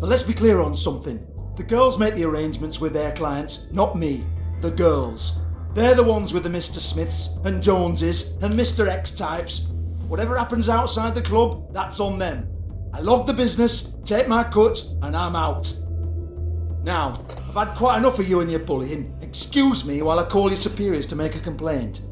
But let's be clear on something. The girls make the arrangements with their clients, not me. The girls. They're the ones with the Mr. Smiths and Joneses and Mr. X types. Whatever happens outside the club, that's on them. I log the business, take my cut, and I'm out. Now, I've had quite enough of you and your bullying. Excuse me while I call your superiors to make a complaint.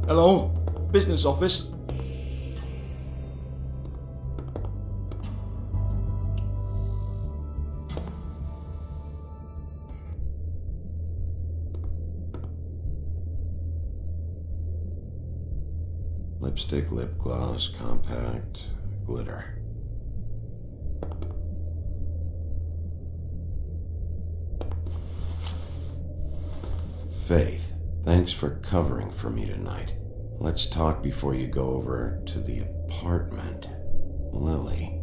Hello? Business office? Lipstick, lip gloss, compact, glitter. Faith, thanks for covering for me tonight. Let's talk before you go over to the apartment. Lily.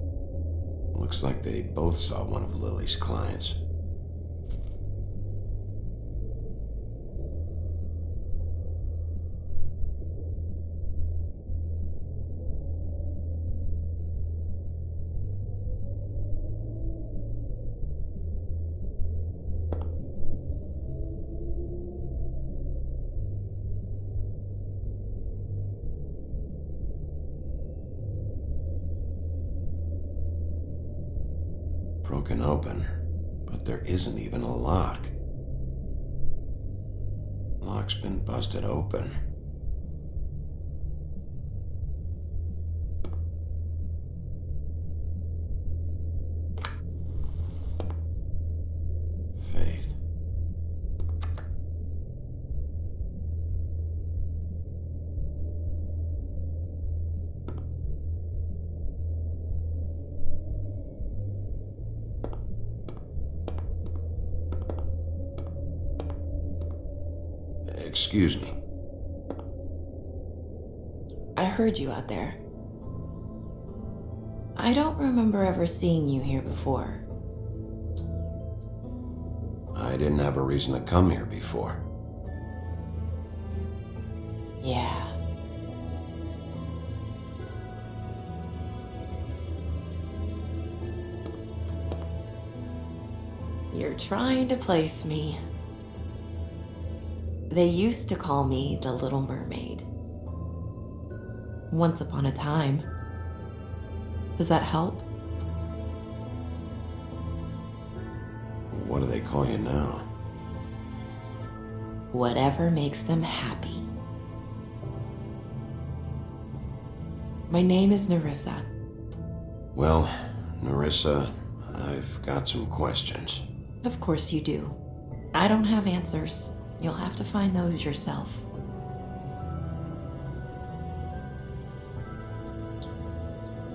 Looks like they both saw one of Lily's clients. Broken open, but there isn't even a lock. Lock's been busted open. Faith. Excuse me. I heard you out there. I don't remember ever seeing you here before. I didn't have a reason to come here before. Yeah. You're trying to place me. They used to call me the Little Mermaid. Once upon a time. Does that help? What do they call you now? Whatever makes them happy. My name is Nerissa. Well, Nerissa, I've got some questions. Of course you do. I don't have answers. You'll have to find those yourself.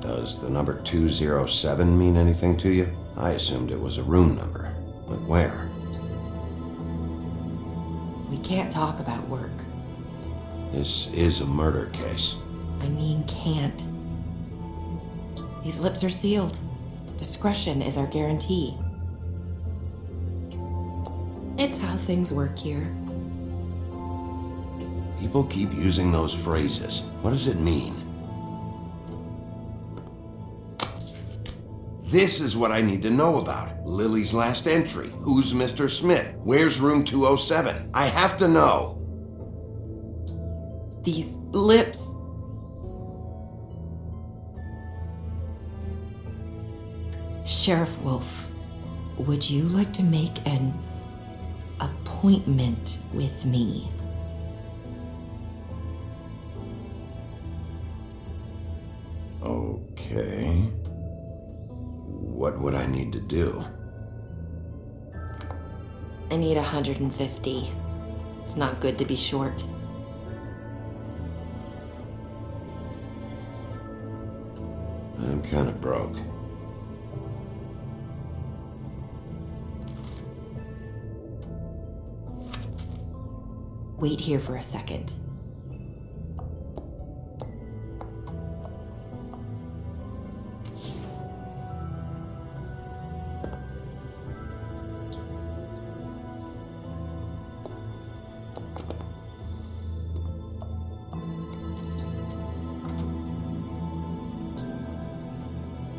Does the number 207 mean anything to you? I assumed it was a room number, but where? We can't talk about work. This is a murder case. I mean can't. These lips are sealed. Discretion is our guarantee. It's how things work here. People keep using those phrases. What does it mean? This is what I need to know about. Lily's last entry. Who's Mr. Smith? Where's room 207? I have to know. These lips. Sheriff Wolf, would you like to make an appointment with me? Okay. What would I need to do? I need 150. It's not good to be short. I'm kind of broke. Wait here for a second.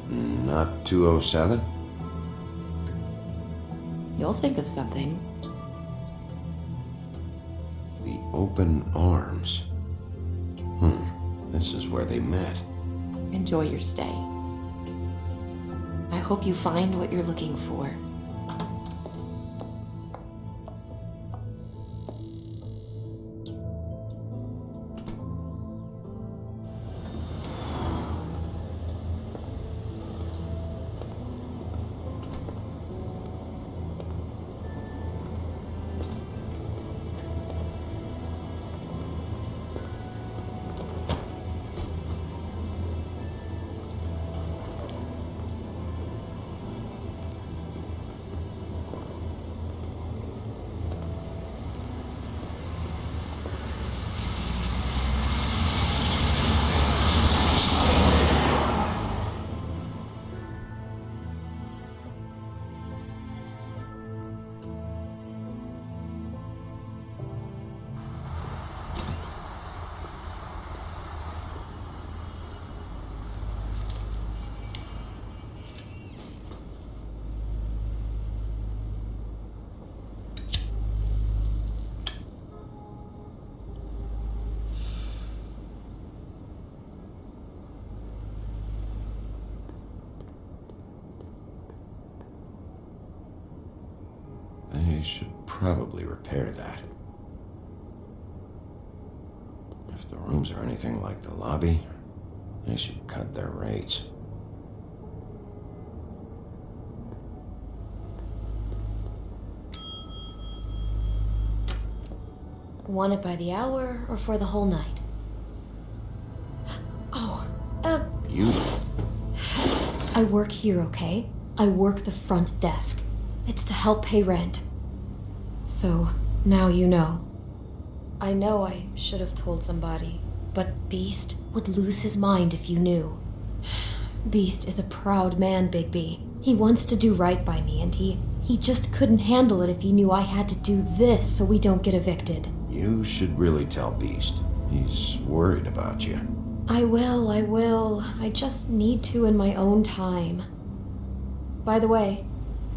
Not 207? You'll think of something. The Open Arms. This is where they met. Enjoy your stay. I hope you find what you're looking for. They should probably repair that. If the rooms are anything like the lobby, they should cut their rates. Want it by the hour or for the whole night? Oh, Beautiful. I work here, okay? I work the front desk. It's to help pay rent. So, now you know. I know I should have told somebody, but Beast would lose his mind if you knew. Beast is a proud man, Bigby. He wants to do right by me, and he just couldn't handle it if he knew I had to do this so we don't get evicted. You should really tell Beast. He's worried about you. I will. I just need to in my own time. By the way,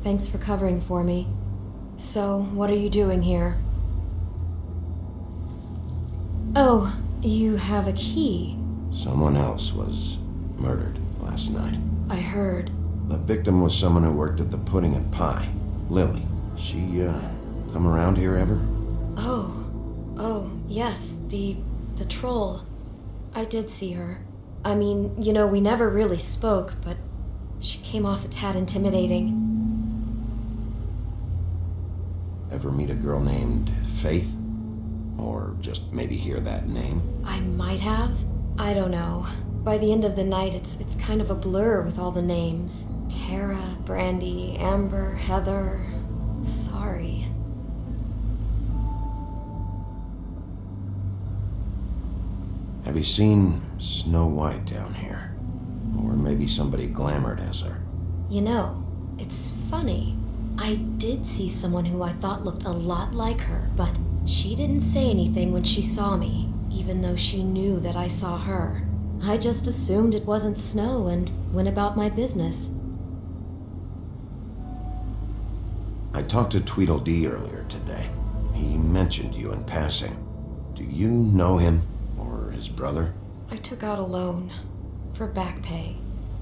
thanks for covering for me. So, what are you doing here? Oh, you have a key. Someone else was murdered last night. I heard. The victim was someone who worked at the Pudding and Pie. Lily. She, come around here ever? Oh, yes, the troll. I did see her. I mean, you know, we never really spoke, but she came off a tad intimidating. Ever meet a girl named Faith? Or just maybe hear that name? I might have. I don't know. By the end of the night, it's kind of a blur with all the names. Tara, Brandy, Amber, Heather. Sorry. Have you seen Snow White down here? Or maybe somebody glamored as her. You know, it's funny. I did see someone who I thought looked a lot like her, but she didn't say anything when she saw me, even though she knew that I saw her. I just assumed it wasn't Snow and went about my business. I talked to Tweedledee earlier today. He mentioned you in passing. Do you know him? Or his brother? I took out a loan for back pay.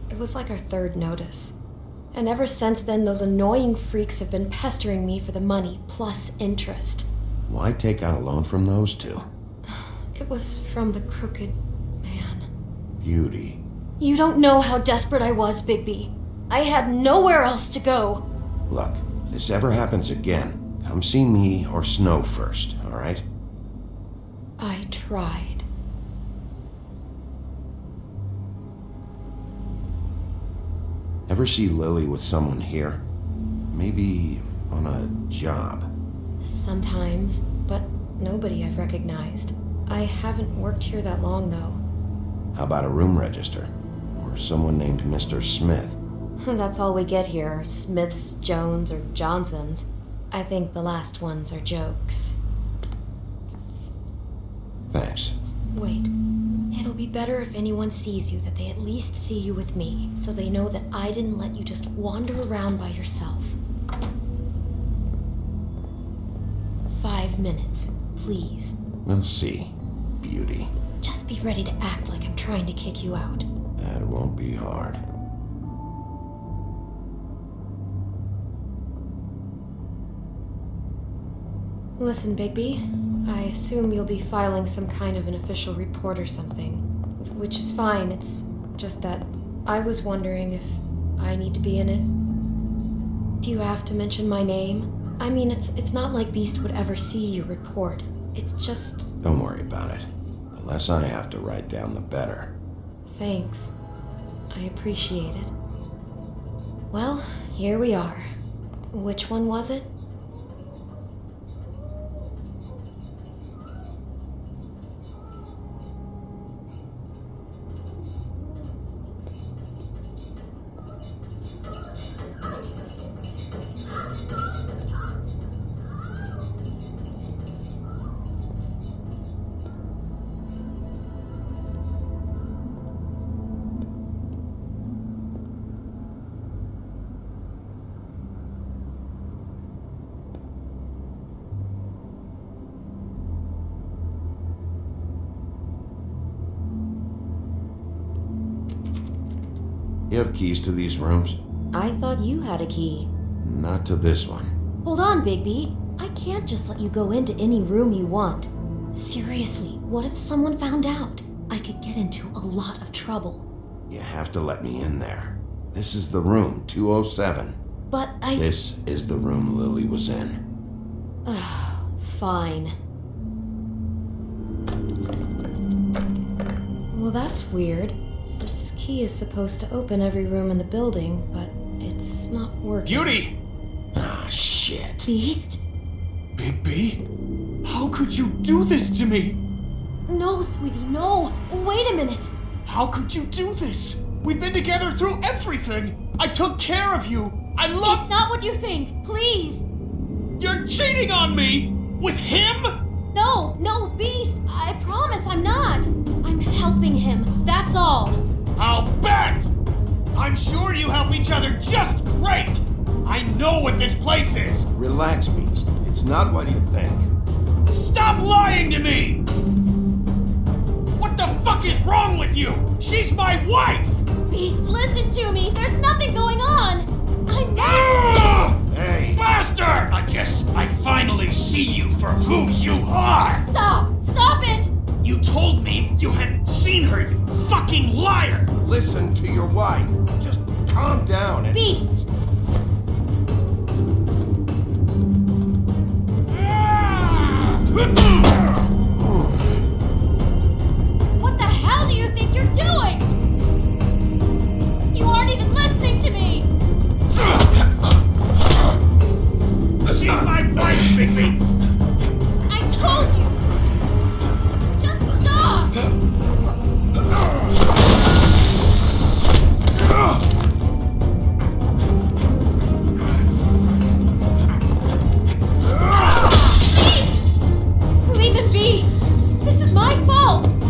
It was like our third notice. And ever since then, those annoying freaks have been pestering me for the money, plus interest. Why take out a loan from those two? It was from the Crooked Man. Beauty. You don't know how desperate I was, Bigby. I had nowhere else to go. Look, if this ever happens again, come see me or Snow first, all right? I tried. Ever see Lily with someone here? Maybe on a job. Sometimes, but nobody I've recognized. I haven't worked here that long, though. How about a room register? Or someone named Mr. Smith? That's all we get here, Smiths, Jones, or Johnsons. I think the last ones are jokes. Thanks. Wait. It'll be better if anyone sees you that they at least see you with me, so they know that I didn't let you just wander around by yourself. 5 minutes, please. We'll see, Beauty. Just be ready to act like I'm trying to kick you out. That won't be hard. Listen, Bigby, I assume you'll be filing some kind of an official report or something. Which is fine, it's just that I was wondering if I need to be in it. Do you have to mention my name? I mean, it's not like Beast would ever see your report. It's just... Don't worry about it. The less I have to write down, the better. Thanks. I appreciate it. Well, here we are. Which one was it? You have keys to these rooms? I thought you had a key. Not to this one. Hold on, Bigby. I can't just let you go into any room you want. Seriously, what if someone found out? I could get into a lot of trouble. You have to let me in there. This is the room, 207. But This is the room Lily was in. Fine. Well, that's weird. This key is supposed to open every room in the building, but it's not working. Beauty! Ah, shit. Beast? Bigby? How could you do this to me? No, sweetie, no. Wait a minute. How could you do this? We've been together through everything. I took care of you. I love... It's not what you think. Please. You're cheating on me! With him? No, Beast. I promise I'm not. I'm helping him. That's all. I'll bet! I'm sure you help each other just great! I know what this place is! Relax, Beast. It's not what you think. Stop lying to me! What the fuck is wrong with you? She's my wife! Beast, listen to me. There's nothing going on. I'm not... Hey! Bastard! I guess I finally see you for who you are! Stop! Stop it! You told me you hadn't seen her, you fucking liar! Listen to your wife. Just calm down and... Beast! What the hell do you think you're doing? You aren't even listening to me! She's my wife, Bigby! I told you! Just stop! be! This is my fault! Please,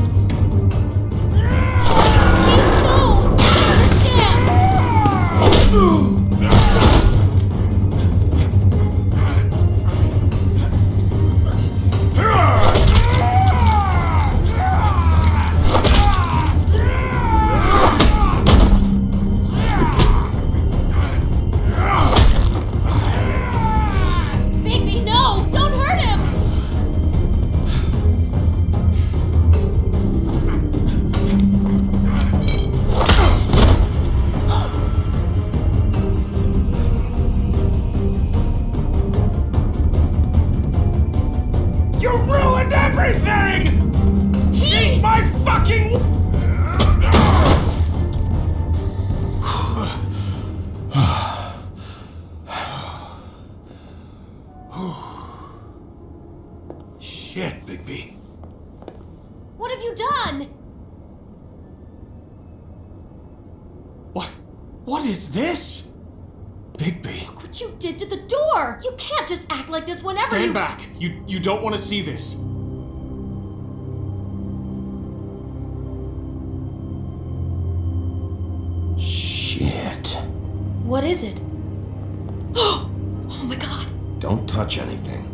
no! I understand! Bigby, no! Don't hurt him! You ruined everything! She's my fucking. Shit, Bigby. What have you done? What is this? Bigby. Look what you did to the door! You can't just act like this whenever Stand you- back. You don't want to see this. Shit. What is it? Oh my god! Don't touch anything.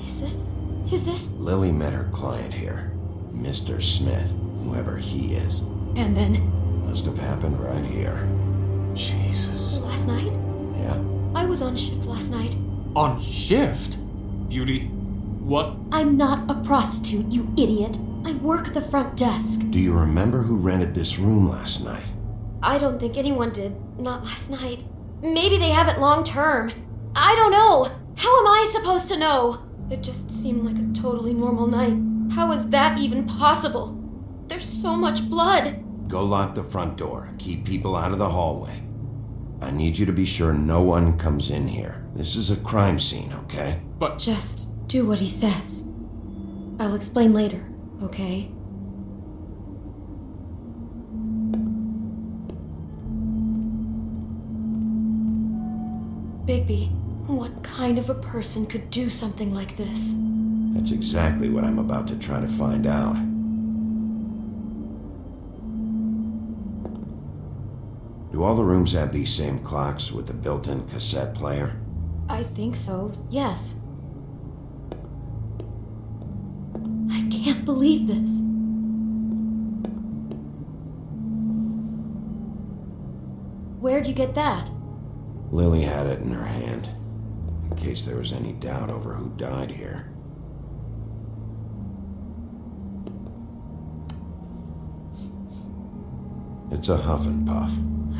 Is this... Lily met her client here, Mr. Smith, whoever he is. And then... Must have happened right here. Jesus. Last night? Yeah? I was on shift last night. On shift? Beauty, what? I'm not a prostitute, you idiot. I work the front desk. Do you remember who rented this room last night? I don't think anyone did. Not last night. Maybe they have it long term. I don't know. How am I supposed to know? It just seemed like a totally normal night. How is that even possible? There's so much blood. Go lock the front door. Keep people out of the hallway. I need you to be sure no one comes in here. This is a crime scene, okay? But... Just do what he says. I'll explain later, okay? Bigby, what kind of a person could do something like this? That's exactly what I'm about to try to find out. Do all the rooms have these same clocks with the built-in cassette player? I think so, yes. I can't believe this. Where'd you get that? Lily had it in her hand, in case there was any doubt over who died here. It's a Huff and Puff.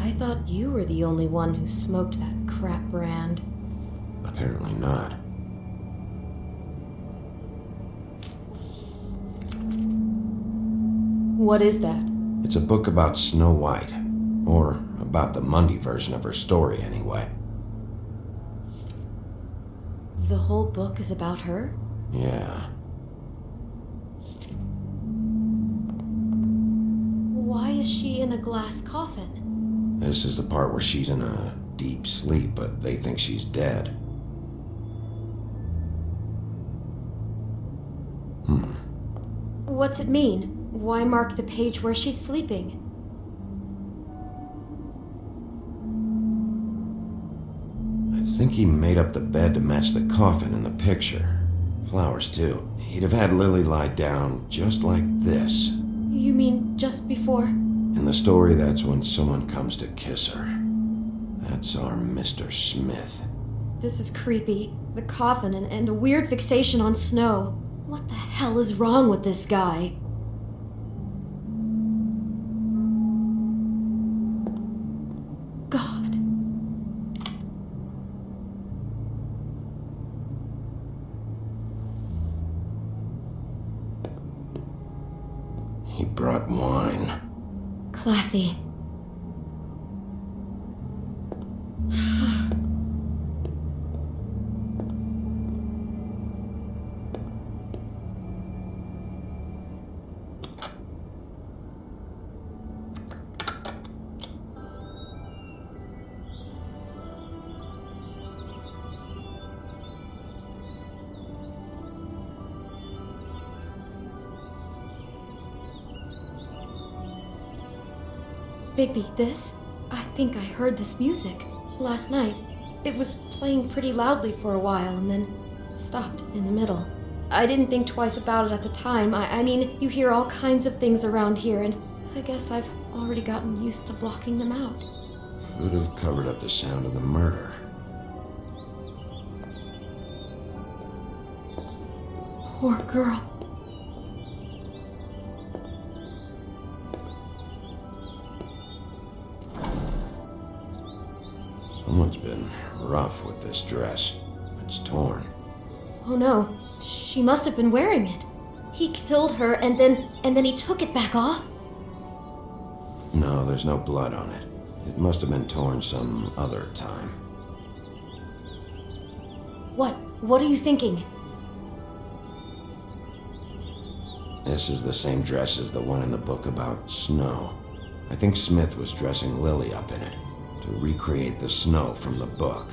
I thought you were the only one who smoked that crap brand. Apparently not. What is that? It's a book about Snow White. Or about the Mundy version of her story, anyway. The whole book is about her? Yeah. Why is she in a glass coffin? This is the part where she's in a deep sleep, but they think she's dead. What's it mean? Why mark the page where she's sleeping? I think he made up the bed to match the coffin in the picture. Flowers, too. He'd have had Lily lie down just like this. You mean just before? In the story, that's when someone comes to kiss her. That's our Mr. Smith. This is creepy. The coffin and the weird fixation on Snow. What the hell is wrong with this guy? God. He brought wine. Classy. Bigby, this? I think I heard this music last night. It was playing pretty loudly for a while and then stopped in the middle. I didn't think twice about it at the time. I mean, you hear all kinds of things around here, and I guess I've already gotten used to blocking them out. Could have covered up the sound of the murder. Poor girl. Someone's been rough with this dress. It's torn. Oh no, she must have been wearing it. He killed her and then he took it back off? No, there's no blood on it. It must have been torn some other time. What are you thinking? This is the same dress as the one in the book about snow. I think Smith was dressing Lily up in it to recreate the snow from the book.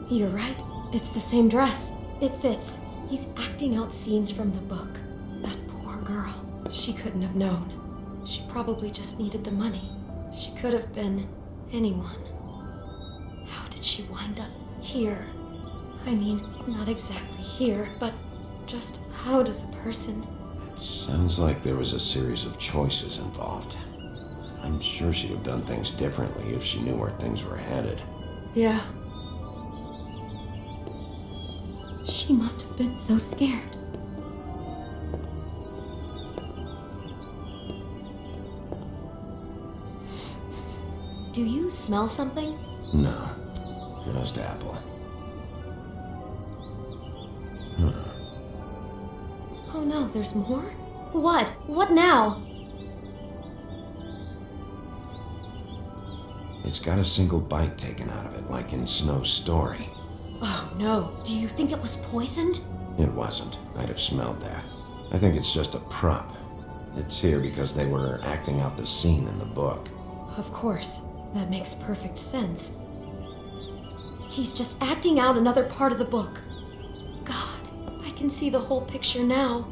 You're right. It's the same dress. It fits. He's acting out scenes from the book. That poor girl. She couldn't have known. She probably just needed the money. She could have been anyone. How did she wind up here? I mean, not exactly here, but just how does a person... Sounds like there was a series of choices involved. I'm sure she'd have done things differently if she knew where things were headed. Yeah. She must have been so scared. Do you smell something? No, just apple. Huh. Oh no, there's more? What? What now? It's got a single bite taken out of it, like in Snow's story. Oh no, do you think it was poisoned? It wasn't. I'd have smelled that. I think it's just a prop. It's here because they were acting out the scene in the book. Of course. That makes perfect sense. He's just acting out another part of the book. God, I can see the whole picture now.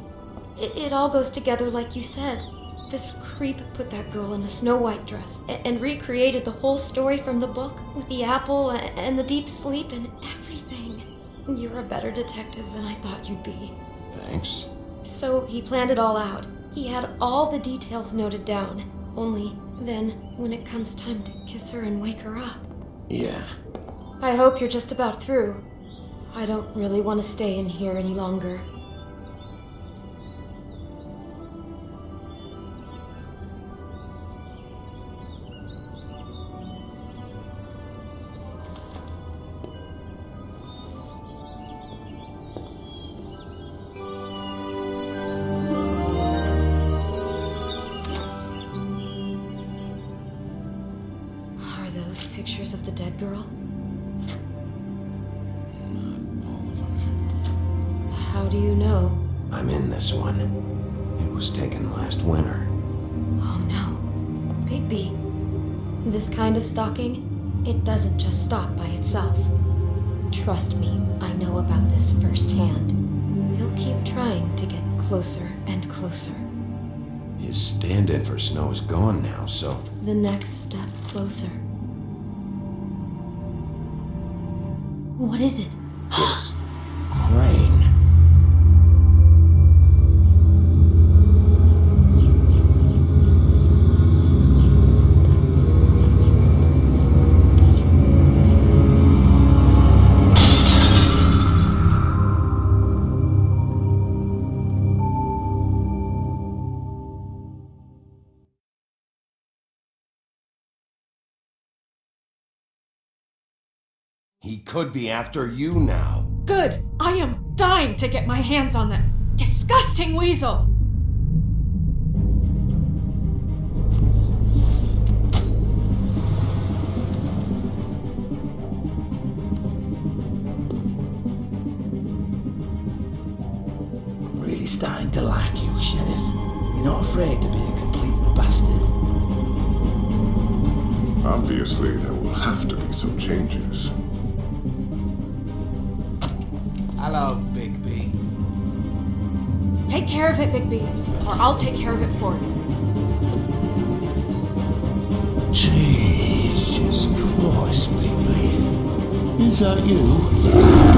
It all goes together like you said. This creep put that girl in a Snow White dress and recreated the whole story from the book with the apple and the deep sleep and everything. You're a better detective than I thought you'd be. Thanks. So he planned it all out. He had all the details noted down. Only then, when it comes time to kiss her and wake her up. Yeah. I hope you're just about through. I don't really want to stay in here any longer. Pictures of the dead girl? Not all of them. How do you know? I'm in this one. It was taken last winter. Oh no. Bigby. This kind of stalking, it doesn't just stop by itself. Trust me, I know about this firsthand. He'll keep trying to get closer and closer. His stand-in for Snow is gone now, so... The next step closer. What is it? It's Crane. He could be after you now. Good! I am dying to get my hands on that disgusting weasel! I'm really starting to like you, Sheriff. You're not afraid to be a complete bastard. Obviously, there will have to be some changes. Hello, Bigby. Take care of it, Bigby, or I'll take care of it for you. Jesus Christ, Bigby. Is that you?